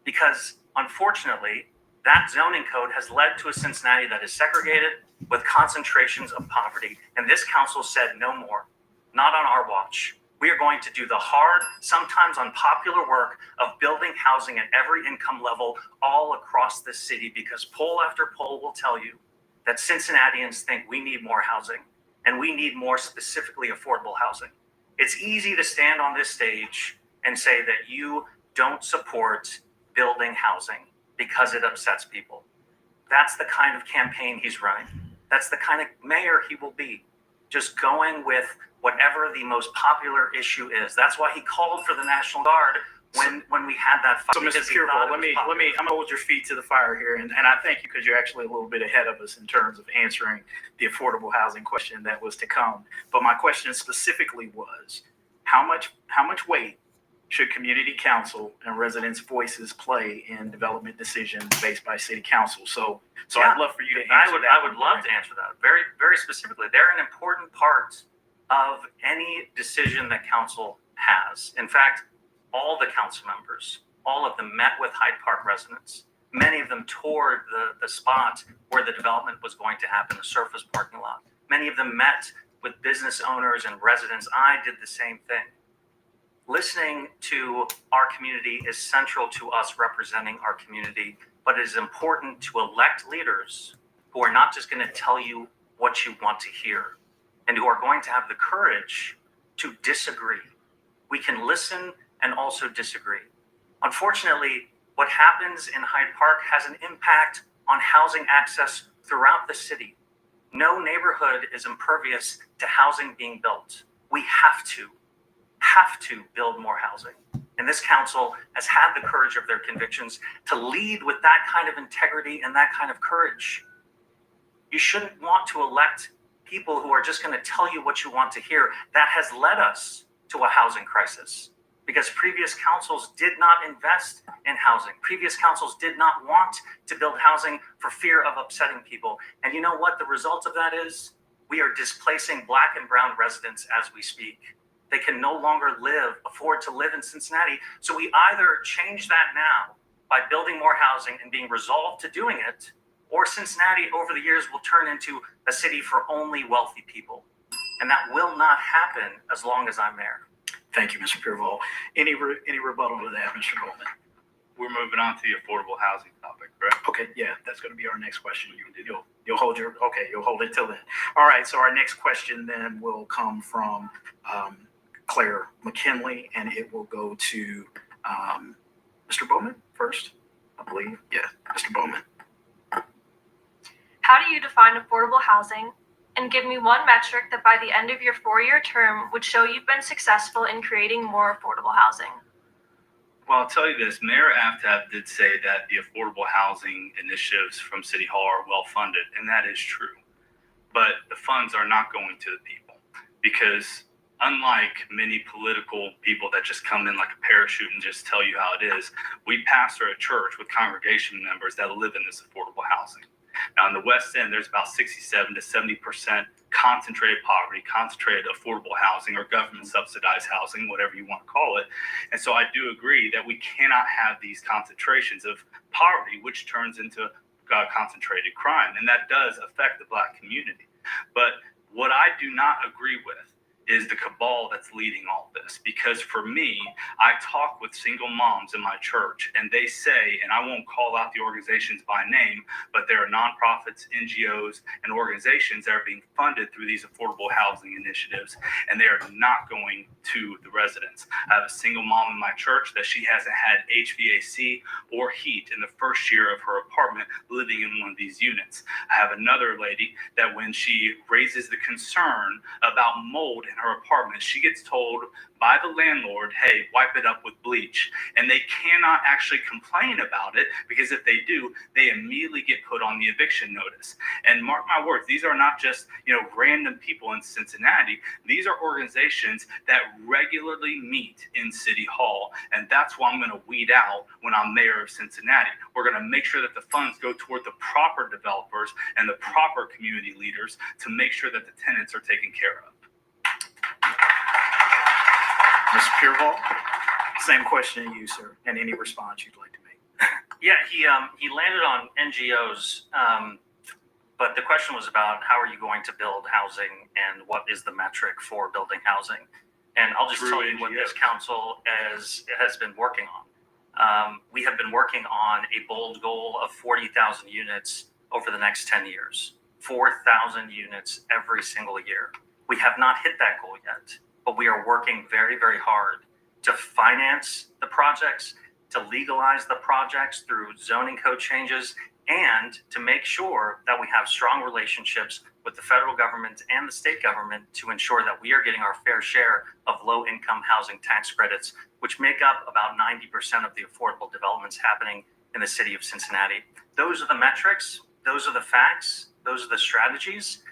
because, unfortunately, that zoning code has led to a Cincinnati that is segregated with concentrations of poverty. And this council said no more, not on our watch. We are going to do the hard, sometimes unpopular work of building housing at every income level all across the city, because poll after poll will tell you that Cincinnatians think we need more housing, and we need more specifically affordable housing. It's easy to stand on this stage and say that you don't support building housing because it upsets people. That's the kind of campaign he's running. That's the kind of mayor he will be, just going with whatever the most popular issue is. That's why he called for the National Guard when we had that fight. So, Mr. Pureval, I'm gonna hold your feet to the fire here, and I thank you because you're actually a little bit ahead of us in terms of answering the affordable housing question that was to come. But my question specifically was, how much weight should community council and residents' voices play in development decisions based by city council? So yeah, I'd love for you to answer that. I would love to answer that very, very specifically. They're an important part of any decision that council has. In fact, all the council members, all of them met with Hyde Park residents. Many of them toured the spot where the development was going to happen, the surface parking lot. Many of them met with business owners and residents. I did the same thing. Listening to our community is central to us representing our community, but it is important to elect leaders who are not just going to tell you what you want to hear and who are going to have the courage to disagree. We can listen and also disagree. Unfortunately, what happens in Hyde Park has an impact on housing access throughout the city. No neighborhood is impervious to housing being built. We have to build more housing. And this council has had the courage of their convictions to lead with that kind of integrity and that kind of courage. You shouldn't want to elect people who are just going to tell you what you want to hear. That has led us to a housing crisis because previous councils did not invest in housing. Previous councils did not want to build housing for fear of upsetting people. And you know what the result of that is? We are displacing Black and brown residents as we speak. They can no longer afford to live in Cincinnati. So we either change that now by building more housing and being resolved to doing it, or Cincinnati over the years will turn into a city for only wealthy people. And that will not happen as long as I'm mayor. Thank you, Mr. Pureval. Any rebuttal to that, Mr. Bowman? We're moving on to the affordable housing topic, correct? Okay, yeah, that's going to be our next question. You'll hold it till then. All right, so our next question then will come from Claire McKinley, and it will go to Mr. Bowman first, I believe. Yeah, Mr. Bowman. How do you define affordable housing? And give me one metric that by the end of your 4-year term would show you've been successful in creating more affordable housing. Well, I'll tell you this, Mayor Aftab did say that the affordable housing initiatives from City Hall are well funded, and that is true. But the funds are not going to the people, because unlike many political people that just come in like a parachute and just tell you how it is, we pastor a church with congregation members that live in this affordable housing. Now, in the West End, there's about 67 to 70% concentrated poverty, concentrated affordable housing, or government subsidized housing, whatever you want to call it. And so I do agree that we cannot have these concentrations of poverty, which turns into concentrated crime. And that does affect the Black community. But what I do not agree with is the cabal that's leading all this. Because for me, I talk with single moms in my church, and they say, and I won't call out the organizations by name, but there are nonprofits, NGOs, and organizations that are being funded through these affordable housing initiatives, and they are not going to the residents. I have a single mom in my church that she hasn't had HVAC or heat in the first year of her apartment living in one of these units. I have another lady that when she raises the concern about mold in her apartment, she gets told by the landlord, hey, wipe it up with bleach. And they cannot actually complain about it, because if they do, they immediately get put on the eviction notice. And mark my words, these are not just, random people in Cincinnati. These are organizations that regularly meet in City Hall. And that's why I'm going to weed out when I'm mayor of Cincinnati. We're going to make sure that the funds go toward the proper developers and the proper community leaders to make sure that the tenants are taken care of. Mr. Pureval, same question to you, sir, and any response you'd like to make. Yeah, he landed on NGOs, but the question was about how are you going to build housing and what is the metric for building housing? And I'll just tell you what this council has been working on. We have been working on a bold goal of 40,000 units over the next 10 years. 4,000 units every single year. We have not hit that goal yet, but we are working very, very hard to finance the projects, to legalize the projects through zoning code changes, and to make sure that we have strong relationships with the federal government and the state government to ensure that we are getting our fair share of low-income housing tax credits, which make up about 90% of the affordable developments happening in the city of Cincinnati. Those are the metrics, those are the facts, those are the strategies.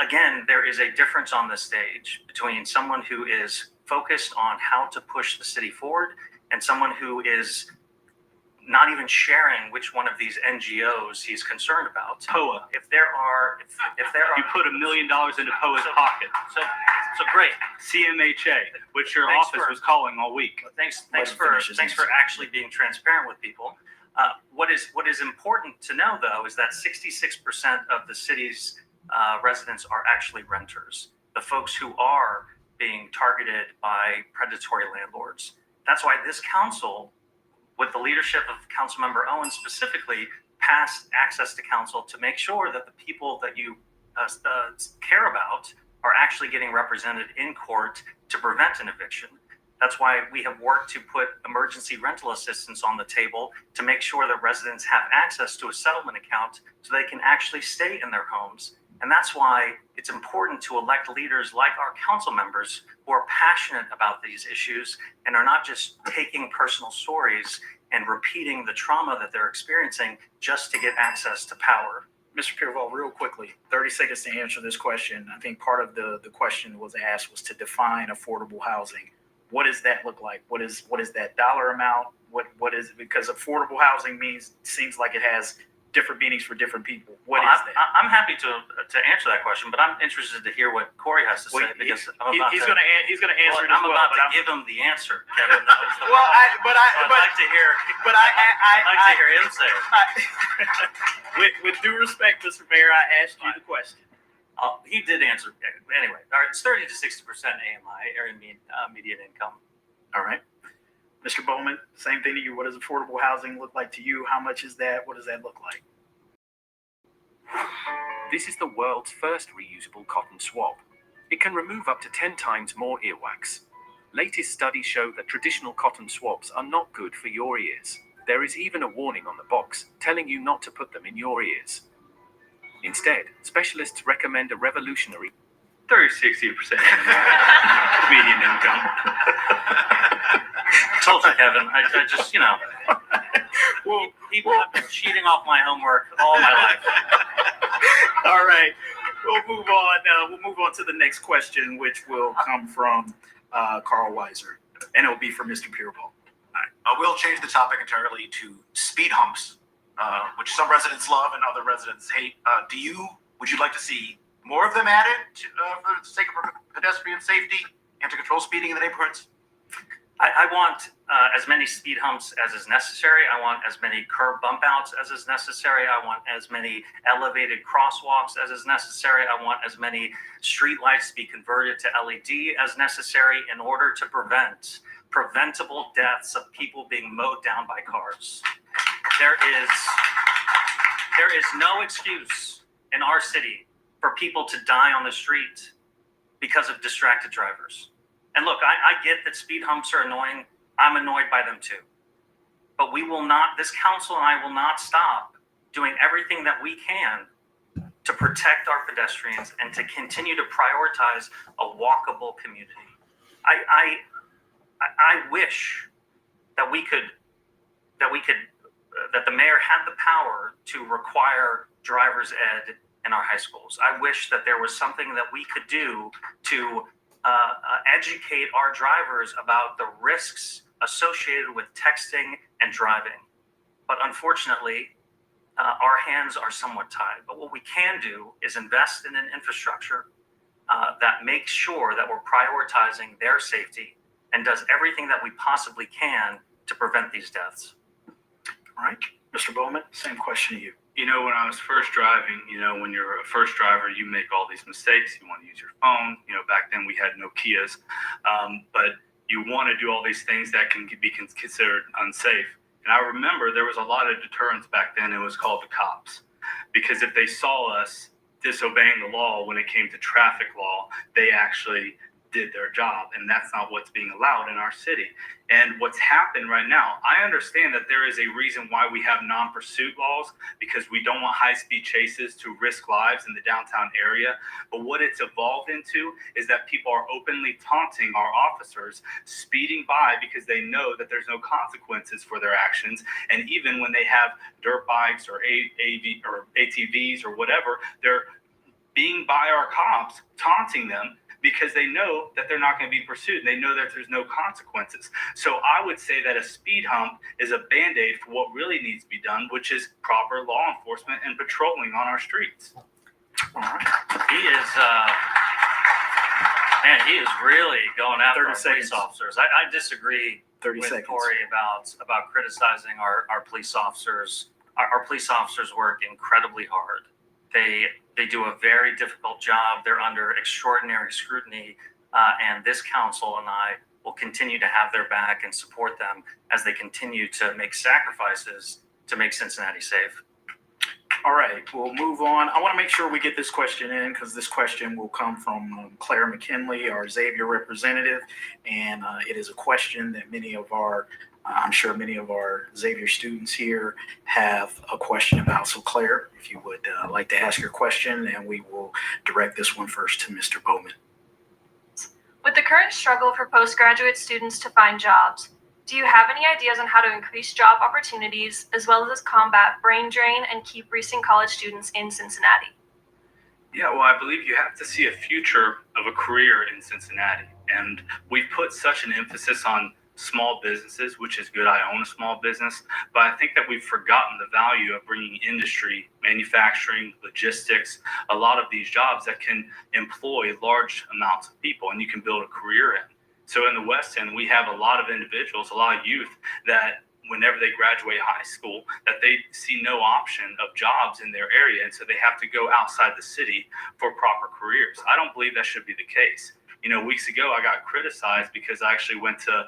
Again, there is a difference on the stage between someone who is focused on how to push the city forward and someone who is not even sharing which one of these NGOs he's concerned about. POA. If there are, You put $1 million into POA's pocket. So great. CMHA, which your Thanks office for- was calling all week. Thanks Let him for finish his thanks for answer. actually being transparent with people. What is important to know though is that 66% of the city's residents are actually renters. The folks who are being targeted by predatory landlords. That's why this council, with the leadership of Councilmember Owens specifically, passed access to council to make sure that the people that you care about are actually getting represented in court to prevent an eviction. That's why we have worked to put emergency rental assistance on the table to make sure that residents have access to a settlement account so they can actually stay in their homes. And that's why it's important to elect leaders like our council members who are passionate about these issues and are not just taking personal stories and repeating the trauma that they're experiencing just to get access to power. Mr. Pureval, real quickly, 30 seconds to answer this question. I think part of the question was asked was to define affordable housing. What does that look like? What is that dollar amount? What is it? Because affordable housing seems like it has different meanings for different people. What Well, is that? I'm happy to answer that question, but I'm interested to hear what Cory has to say because he's going to answer it as I'm well. about to but give him the answer, Kevin. That was the Well, problem. I'd like to hear. I'd like to hear him say it. with due respect, Mr. Mayor, I asked you the question. He did answer. Anyway, all right, it's 30 to 60% AMI, area median income. All right. Mr. Bowman, same thing to you. What does affordable housing look like to you? How much is that? What does that look like? This is the world's first reusable cotton swab. It can remove up to 10 times more earwax. Latest studies show that traditional cotton swabs are not good for your ears. There is even a warning on the box telling you not to put them in your ears. Instead, specialists recommend a revolutionary 30-60% median income. Told you, Kevin. I just, people have been cheating off my homework all my life. All right. We'll move on. We'll move on to the next question, which will come from Carl Weiser, and it'll be for Mr. Pureval. We'll change the topic entirely to speed humps, which some residents love and other residents hate. Would you like to see more of them added for the sake of pedestrian safety and to control speeding in the neighborhoods? I want as many speed humps as is necessary. I want as many curb bump outs as is necessary. I want as many elevated crosswalks as is necessary. I want as many street lights to be converted to LED as necessary in order to prevent preventable deaths of people being mowed down by cars. There is no excuse in our city for people to die on the street because of distracted drivers. And look, I get that speed humps are annoying. I'm annoyed by them too. But we will not, this council and I will not stop doing everything that we can to protect our pedestrians and to continue to prioritize a walkable community. I wish that that the mayor had the power to require driver's ed in our high schools. I wish that there was something that we could do to educate our drivers about the risks associated with texting and driving. But unfortunately, our hands are somewhat tied. But what we can do is invest in an infrastructure that makes sure that we're prioritizing their safety and does everything that we possibly can to prevent these deaths. All right. Mr. Bowman, same question to you. When I was first driving, when you're a first driver, you make all these mistakes. You want to use your phone. Back then we had Nokias, but you want to do all these things that can be considered unsafe. And I remember there was a lot of deterrence back then. It was called the cops, because if they saw us disobeying the law when it came to traffic law, they actually did their job, and that's not what's being allowed in our city. And what's happened right now, I understand that there is a reason why we have non-pursuit laws, because we don't want high-speed chases to risk lives in the downtown area. But what it's evolved into is that people are openly taunting our officers, speeding by because they know that there's no consequences for their actions. And even when they have dirt bikes or ATVs or whatever, they're being by our cops, taunting them, because they know that they're not going to be pursued. They know that there's no consequences. So I would say that a speed hump is a Band-Aid for what really needs to be done, which is proper law enforcement and patrolling on our streets. All right. He is really going after our 30 police seconds. officers. I disagree 30 with seconds. Cory about criticizing our police officers. Our police officers work incredibly hard. They do a very difficult job. They're under extraordinary scrutiny, and this council and I will continue to have their back and support them as they continue to make sacrifices to make Cincinnati safe. All right, we'll move on. I want to make sure we get this question in, because this question will come from Claire McKinley, our Xavier representative, and it is a question that I'm sure many of our Xavier students here have a question about. So Claire, if you would like to ask your question, and we will direct this one first to Mr. Bowman. With the current struggle for postgraduate students to find jobs, do you have any ideas on how to increase job opportunities as well as combat brain drain and keep recent college students in Cincinnati? Yeah, well, I believe you have to see a future of a career in Cincinnati. And we've put such an emphasis on small businesses, which is good. I own a small business, but I think that we've forgotten the value of bringing industry, manufacturing, logistics, a lot of these jobs that can employ large amounts of people and you can build a career in. So in the West End, we have a lot of individuals, a lot of youth that whenever they graduate high school, that they see no option of jobs in their area. And so they have to go outside the city for proper careers. I don't believe that should be the case. Weeks ago, I got criticized because I actually went to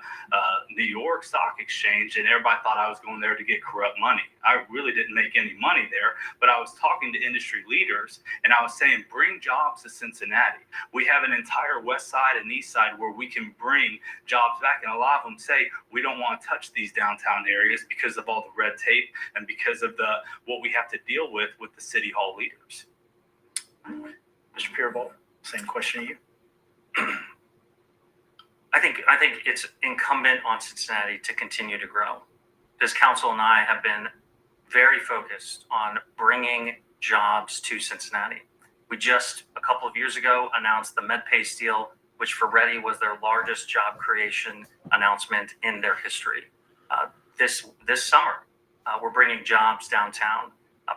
New York Stock Exchange and everybody thought I was going there to get corrupt money. I really didn't make any money there, but I was talking to industry leaders and I was saying, bring jobs to Cincinnati. We have an entire west side and east side where we can bring jobs back. And a lot of them say, we don't want to touch these downtown areas because of all the red tape and because of what we have to deal with the city hall leaders. Mr. Pureval, same question to you. I think it's incumbent on Cincinnati to continue to grow. This council and I have been very focused on bringing jobs to Cincinnati. We just a couple of years ago announced the MedPace deal, which for Ready was their largest job creation announcement in their history. This summer, we're bringing jobs downtown.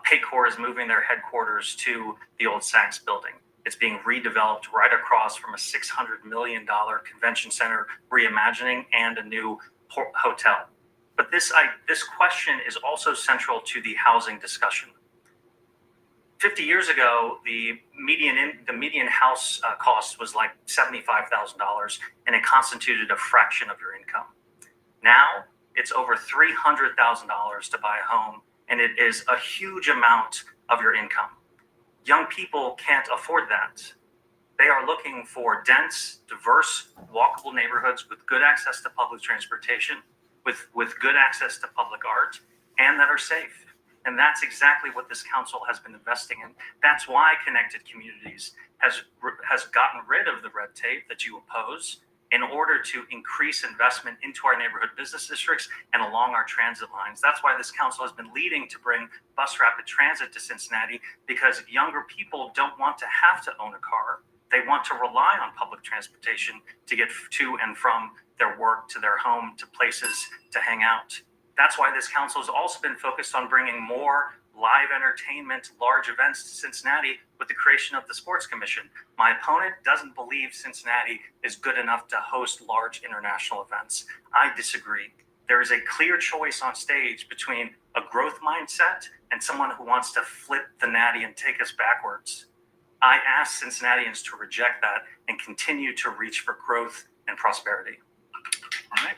Paycor is moving their headquarters to the old Saks building. It's being redeveloped right across from a $600 million convention center reimagining and a new hotel. But this question is also central to the housing discussion. 50 years ago, the median house cost was like $75,000, and it constituted a fraction of your income. Now it's over $300,000 to buy a home, and it is a huge amount of your income. Young people can't afford that. They are looking for dense, diverse, walkable neighborhoods with good access to public transportation, with good access to public art, and that are safe. And that's exactly what this council has been investing in. That's why Connected Communities has gotten rid of the red tape that you oppose in order to increase investment into our neighborhood business districts and along our transit lines. That's why this council has been leading to bring bus rapid transit to Cincinnati, because younger people don't want to have to own a car. They want to rely on public transportation to get to and from their work, to their home, to places to hang out. That's why this council has also been focused on bringing more live entertainment, large events to Cincinnati with the creation of the Sports Commission. My opponent doesn't believe Cincinnati is good enough to host large international events. I disagree. There is a clear choice on stage between a growth mindset and someone who wants to flip the natty and take us backwards. I ask Cincinnatians to reject that and continue to reach for growth and prosperity. All right.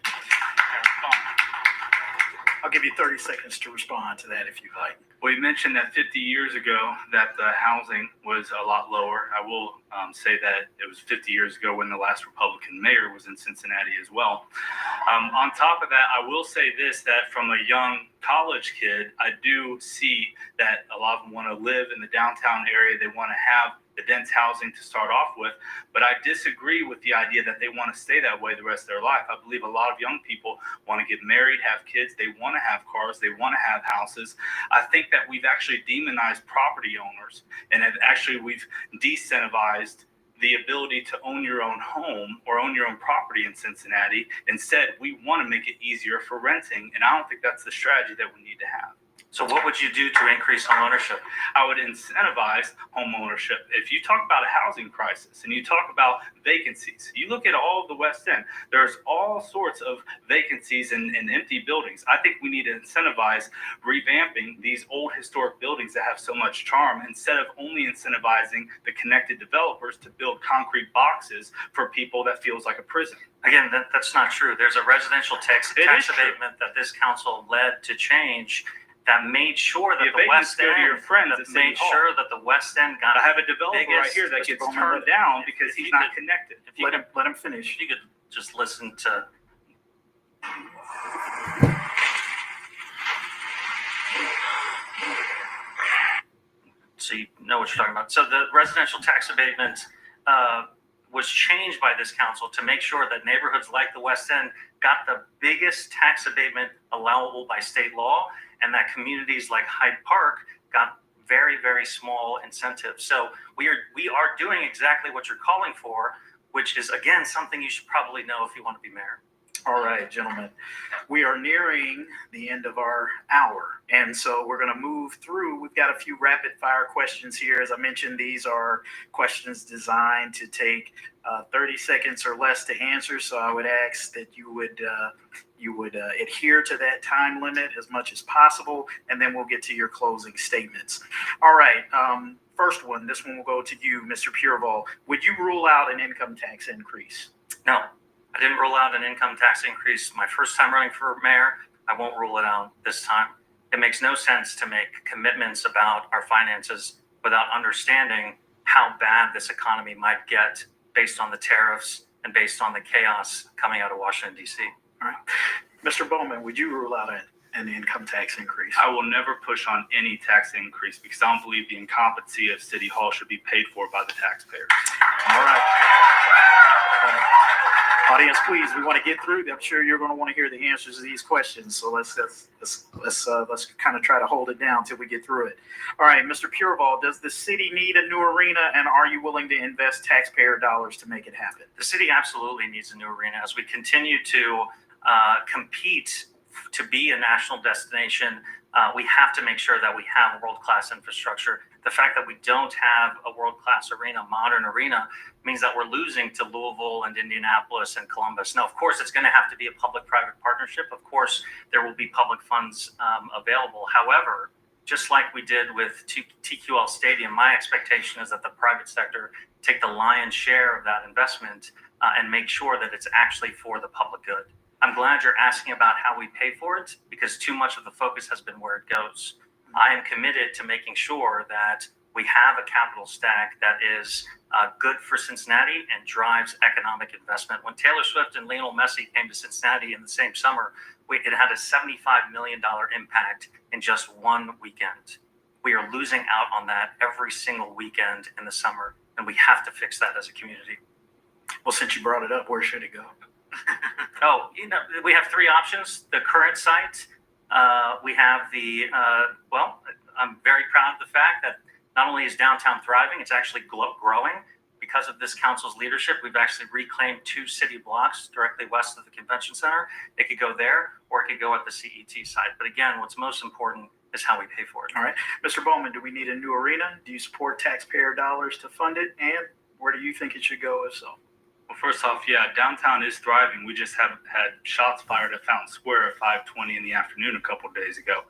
I'll give you 30 seconds to respond to that if you like. Well, you mentioned that 50 years ago that the housing was a lot lower. I will say that it was 50 years ago when the last Republican mayor was in Cincinnati as well. On top of that, I will say this, that from a young college kid, I do see that a lot of them want to live in the downtown area. They want to have the dense housing to start off with. But I disagree with the idea that they want to stay that way the rest of their life. I believe a lot of young people want to get married, have kids. They want to have cars. They want to have houses. I think that we've actually demonized property owners, and we've decentivized the ability to own your own home or own your own property in Cincinnati. Instead, we want to make it easier for renting, and I don't think that's the strategy that we need to have. So what would you do to increase home ownership? I would incentivize home ownership. If you talk about a housing crisis and you talk about vacancies, you look at all of the West End, there's all sorts of vacancies and empty buildings. I think we need to incentivize revamping these old historic buildings that have so much charm, instead of only incentivizing the connected developers to build concrete boxes for people that feels like a prison. Again, that's not true. There's a residential tax abatement that this council led to change that made sure that the West End sure that the West End got. I have a developer right here that gets turned down because he's not connected. Let him finish. If you could just listen to. So you know what you're talking about. So the residential tax abatement was changed by this council to make sure that neighborhoods like the West End got the biggest tax abatement allowable by state law, and that communities like Hyde Park got very, very small incentives. So we are doing exactly what you're calling for, which is, again, something you should probably know if you want to be mayor. All right, gentlemen, we are nearing the end of our hour, and so we're going to move through. We've got a few rapid fire questions here. As I mentioned, these are questions designed to take 30 seconds or less to answer, so I would ask that you would adhere to that time limit as much as possible, and then we'll get to your closing statements. All right, first one, this one will go to you, Mr. Pureval. Would you rule out an income tax increase? No, I didn't rule out an income tax increase my first time running for mayor. I won't rule it out this time. It makes no sense to make commitments about our finances without understanding how bad this economy might get based on the tariffs and based on the chaos coming out of Washington, D.C. All right. Mr. Bowman, would you rule out an income tax increase? I will never push on any tax increase because I don't believe the incompetency of City Hall should be paid for by the taxpayers. All right. Audience, please, we want to get through. I'm sure you're going to want to hear the answers to these questions. So let's kind of try to hold it down till we get through it. All right, Mr. Pureval, does the city need a new arena, and are you willing to invest taxpayer dollars to make it happen? The city absolutely needs a new arena as we continue to compete to be a national destination. We have to make sure that we have world-class infrastructure. The fact that we don't have a world-class arena, modern arena, means that we're losing to Louisville and Indianapolis and Columbus. Now, of course, it's going to have to be a public-private partnership. Of course, there will be public funds available. However, just like we did with TQL Stadium, my expectation is that the private sector take the lion's share of that investment and make sure that it's actually for the public good. I'm glad you're asking about how we pay for it, because too much of the focus has been where it goes. I am committed to making sure that we have a capital stack that is good for Cincinnati and drives economic investment. When Taylor Swift and Lionel Messi came to Cincinnati in the same summer, it had a $75 million impact in just one weekend. We are losing out on that every single weekend in the summer, and we have to fix that as a community. Well, since you brought it up, where should it go? Oh, we have three options. The current site, we have I'm very proud of the fact that not only is downtown thriving, it's actually growing. Because of this council's leadership, we've actually reclaimed 2 city blocks directly west of the convention center. It could go there, or it could go at the CET site. But again, what's most important is how we pay for it. All right. Mr. Bowman, do we need a new arena? Do you support taxpayer dollars to fund it? And where do you think it should go if so? Well, first off, yeah, downtown is thriving. We just have had shots fired at Fountain Square at 5:20 in the afternoon a couple of days ago.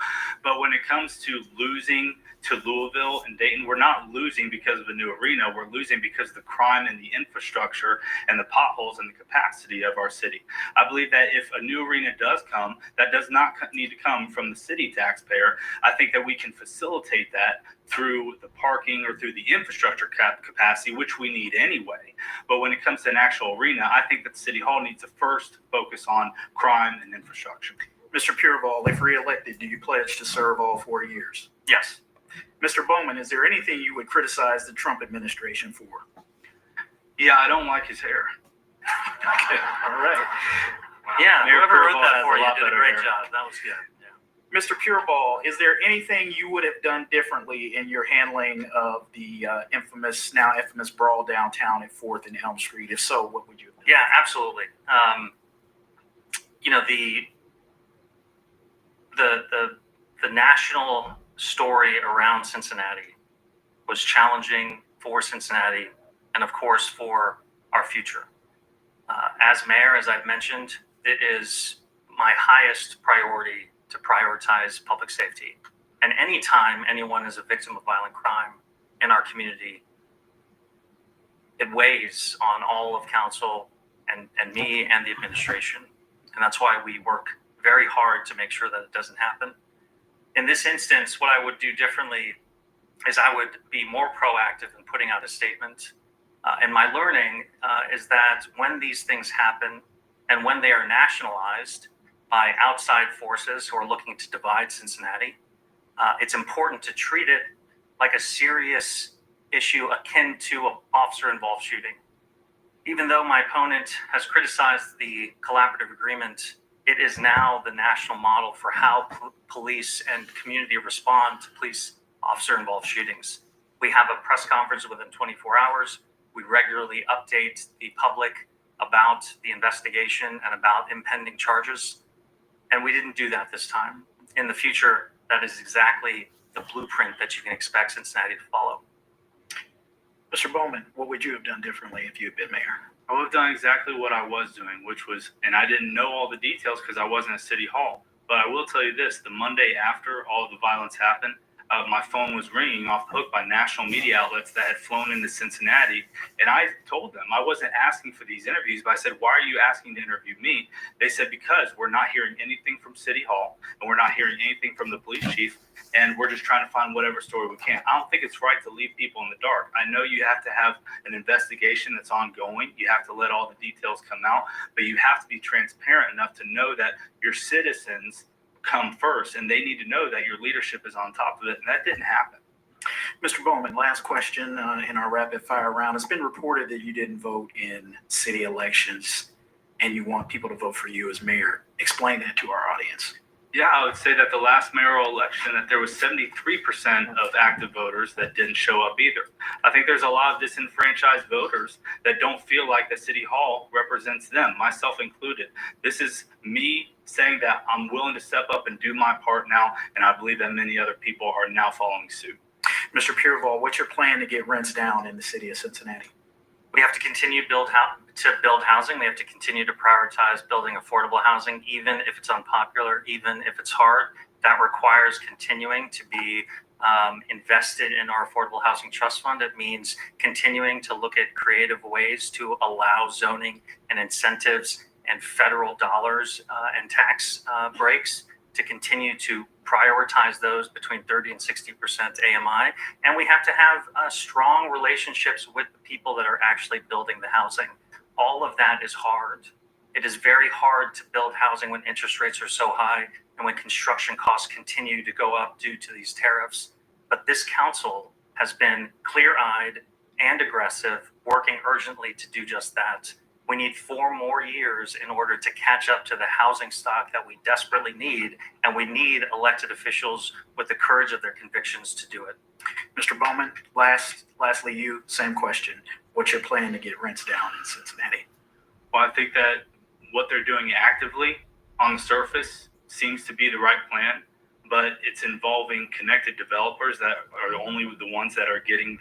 But when it comes to losing to Louisville and Dayton, we're not losing because of a new arena. We're losing because of the crime and the infrastructure and the potholes and the capacity of our city. I believe that if a new arena does come, that does not need to come from the city taxpayer. I think that we can facilitate that through the parking or through the infrastructure capacity, which we need anyway. But when it comes to an actual arena, I think that City Hall needs to first focus on crime and infrastructure. Mr. Pureval, if re-elected, do you pledge to serve all 4 years? Yes. Mr. Bowman, is there anything you would criticize the Trump administration for? Yeah, I don't like his hair. Okay, all right. Yeah, Mayor whoever wrote Pureval that has for a you lot did a better great hair. job. That was good. Yeah. Mr. Pureval, is there anything you would have done differently in your handling of the infamous brawl downtown at 4th and Elm Street? If so, what would you have done? Yeah, absolutely. The national story around Cincinnati was challenging for Cincinnati and, of course, for our future. As mayor, as I've mentioned, it is my highest priority to prioritize public safety. And anytime anyone is a victim of violent crime in our community, it weighs on all of council and me and the administration. And that's why we work very hard to make sure that it doesn't happen. In this instance, what I would do differently is I would be more proactive in putting out a statement. And my learning is that when these things happen and when they are nationalized by outside forces who are looking to divide Cincinnati, it's important to treat it like a serious issue akin to an officer-involved shooting. Even though my opponent has criticized the collaborative agreement, it is now the national model for how police and community respond to police officer-involved shootings. We have a press conference within 24 hours. We regularly update the public about the investigation and about impending charges. And we didn't do that this time. In the future, that is exactly the blueprint that you can expect Cincinnati to follow. Mr. Bowman, what would you have done differently if you had been mayor? I would have done exactly what I was doing, which was, and I didn't know all the details because I wasn't at City Hall. But I will tell you this, the Monday after all of the violence happened, my phone was ringing off the hook by national media outlets that had flown into Cincinnati. And I told them I wasn't asking for these interviews, but I said, why are you asking to interview me? They said, because we're not hearing anything from City Hall and we're not hearing anything from the police chief. And we're just trying to find whatever story we can. I don't think it's right to leave people in the dark. I know you have to have an investigation that's ongoing. You have to let all the details come out, but you have to be transparent enough to know that your citizens come first and they need to know that your leadership is on top of it. And that didn't happen. Mr. Bowman, last question in our rapid fire round. It's been reported that you didn't vote in city elections and you want people to vote for you as mayor. Explain that to our audience. Yeah, I would say that the last mayoral election, that there was 73% of active voters that didn't show up either. I think there's a lot of disenfranchised voters that don't feel like the City Hall represents them, myself included. This is me saying that I'm willing to step up and do my part now, and I believe that many other people are now following suit. Mr. Pureval, what's your plan to get rents down in the city of Cincinnati? We have to continue to build housing. We have to continue to prioritize building affordable housing, even if it's unpopular, even if it's hard. That requires continuing to be invested in our Affordable Housing Trust Fund. It means continuing to look at creative ways to allow zoning and incentives and federal dollars and tax breaks to continue to prioritize those between 30 and 60% AMI. And we have to have strong relationships with the people that are actually building the housing. All of that is hard. It is very hard to build housing when interest rates are so high and when construction costs continue to go up due to these tariffs. But this council has been clear-eyed and aggressive, working urgently to do just that. We need 4 more years in order to catch up to the housing stock that we desperately need, and we need elected officials with the courage of their convictions to do it. Mr. Bowman, lastly, you, same question. What's your plan to get rents down in Cincinnati? Well, I think that what they're doing actively on the surface seems to be the right plan, but it's involving connected developers that are only the ones that are getting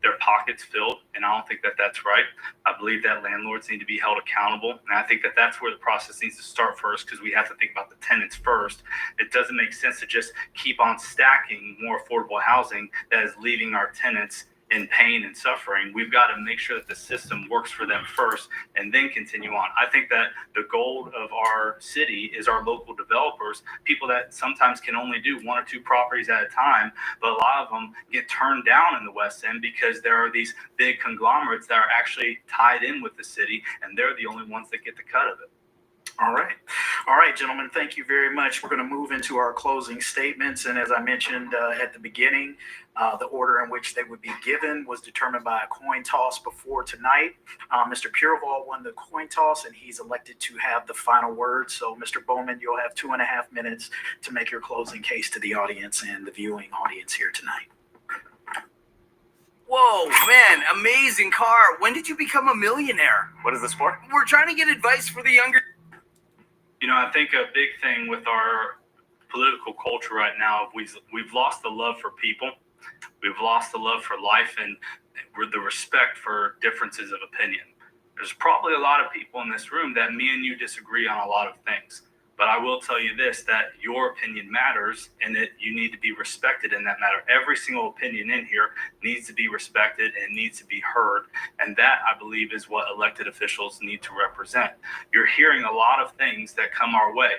their pockets filled, and I don't think that that's right. I believe that landlords need to be held accountable, and I think that that's where the process needs to start first, because we have to think about the tenants first. It doesn't make sense to just keep on stacking more affordable housing that is leaving our tenants in pain and suffering. We've got to make sure that the system works for them first and then continue on. I think that the goal of our city is our local developers, people that sometimes can only do 1 or 2 properties at a time, but a lot of them get turned down in the West End because there are these big conglomerates that are actually tied in with the city, and they're the only ones that get the cut of it. All right, gentlemen, thank you very much. We're going to move into our closing statements. And as I mentioned at the beginning, the order in which they would be given was determined by a coin toss before tonight. Mr. Pureval won the coin toss, and he's elected to have the final word. So, Mr. Bowman, you'll have 2.5 minutes to make your closing case to the audience and the viewing audience here tonight. Whoa, man, amazing car. When did you become a millionaire? What is this for? We're trying to get advice for the younger. You know, I think a big thing with our political culture right now, we've lost the love for people. We've lost the love for life and the respect for differences of opinion. There's probably a lot of people in this room that me and you disagree on a lot of things. But I will tell you this, that your opinion matters and that you need to be respected in that matter. Every single opinion in here needs to be respected and needs to be heard. And that, I believe, is what elected officials need to represent. You're hearing a lot of things that come our way.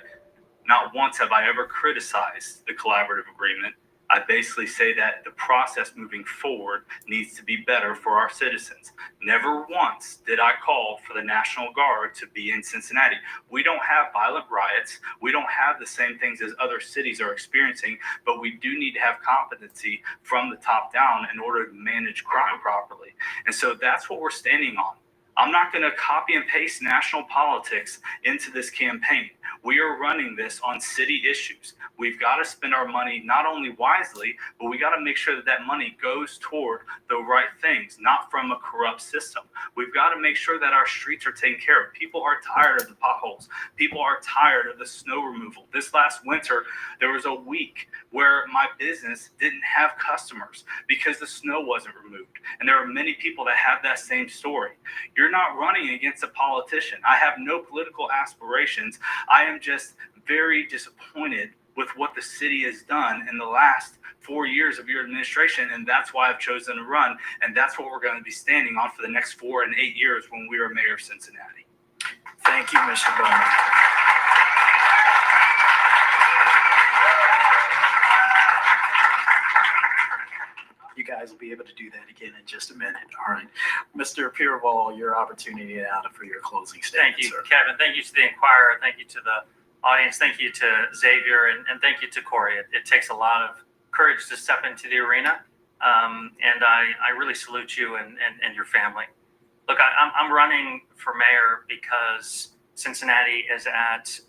Not once have I ever criticized the collaborative agreement. I basically say that the process moving forward needs to be better for our citizens. Never once did I call for the National Guard to be in Cincinnati. We don't have violent riots. We don't have the same things as other cities are experiencing, but we do need to have competency from the top down in order to manage crime properly. And so that's what we're standing on. I'm not going to copy and paste national politics into this campaign. We are running this on city issues. We've got to spend our money not only wisely, but we got to make sure that that money goes toward the right things, not from a corrupt system. We've got to make sure that our streets are taken care of. People are tired of the potholes. People are tired of the snow removal. This last winter, there was a week where my business didn't have customers because the snow wasn't removed. And there are many people that have that same story. You're not running against a politician. I have no political aspirations. I am just very disappointed with what the city has done in the last 4 years of your administration, and that's why I've chosen to run, and that's what we're going to be standing on for the next 4 and 8 years when we are mayor of Cincinnati. Thank you, Mr. Bowman. You guys will be able to do that again in just a minute. All right. Mr. Pureval, your opportunity now for your closing statement. Thank you, sir. Kevin. Thank you to the Inquirer. Thank you to the audience. Thank you to Xavier, and thank you to Cory. It takes a lot of courage to step into the arena, and I really salute you and your family. Look, I'm running for mayor because Cincinnati is at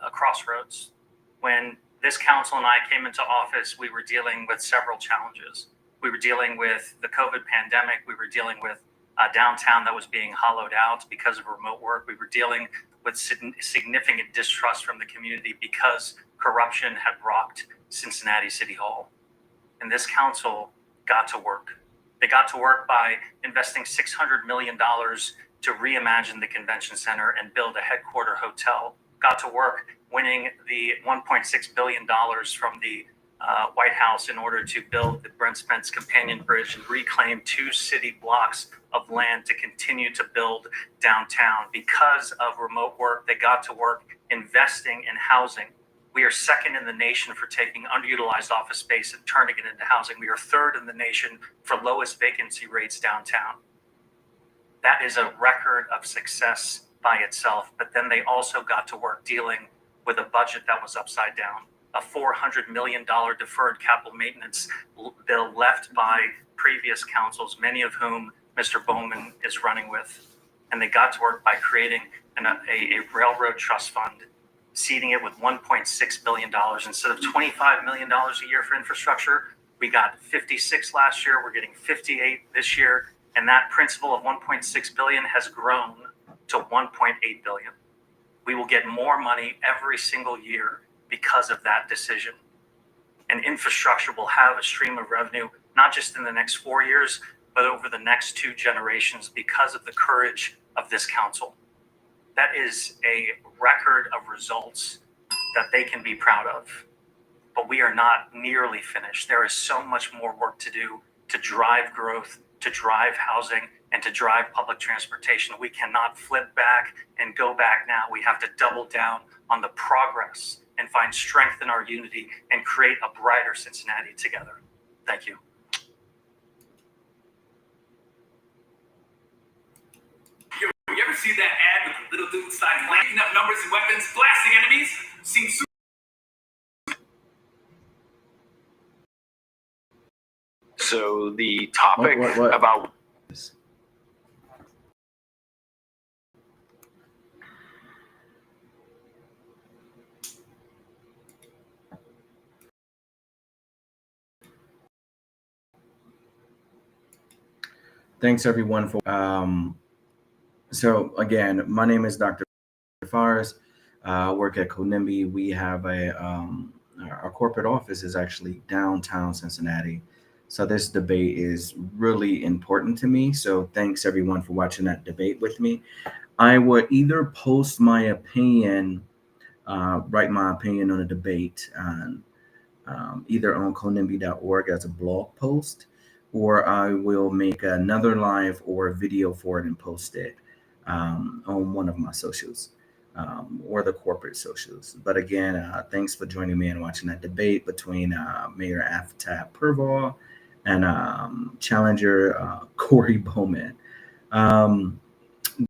a crossroads. When this council and I came into office, we were dealing with several challenges. We were dealing with the COVID pandemic. We were dealing with a downtown that was being hollowed out because of remote work. We were dealing with significant distrust from the community because corruption had rocked Cincinnati City Hall. And this council got to work. They got to work by investing $600 million to reimagine the convention center and build a headquarter hotel. Got to work winning the $1.6 billion from the White House in order to build the Brent Spence Companion Bridge and reclaim 2 city blocks of land to continue to build downtown. Because of remote work, they got to work investing in housing. We are second in the nation for taking underutilized office space and turning it into housing. We are third in the nation for lowest vacancy rates downtown. That is a record of success by itself. But then they also got to work dealing with a budget that was upside down. A $400 million deferred capital maintenance bill left by previous councils, many of whom Mr. Bowman is running with. And they got to work by creating a railroad trust fund, seeding it with $1.6 billion. Instead of $25 million a year for infrastructure, we got 56 last year. We're getting 58 this year. And that principal of $1.6 billion has grown to $1.8 billion. We will get more money every single year because of that decision. And infrastructure will have a stream of revenue, not just in the next 4 years, but over the next 2 generations because of the courage of this council. That is a record of results that they can be proud of. But we are not nearly finished. There is so much more work to do to drive growth, to drive housing, and to drive public transportation. We cannot flip back and go back now. We have to double down on the progress and find strength in our unity and create a brighter Cincinnati together. Thank you. You ever see that ad with the little dude starting landing up numbers and weapons, blasting enemies? Seems super. So the topic What? about Thanks everyone for so again, my name is Dr. Fares. I work at Conimbi. We have our corporate office is actually downtown Cincinnati. So this debate is really important to me. So thanks everyone for watching that debate with me. I would either post my opinion, write my opinion on a debate on either on conimbi.org as a blog post, or I will make another live or a video for it and post it on one of my socials or the corporate socials. But again, thanks for joining me and watching that debate between Mayor Aftab Pureval and challenger Cory Bowman.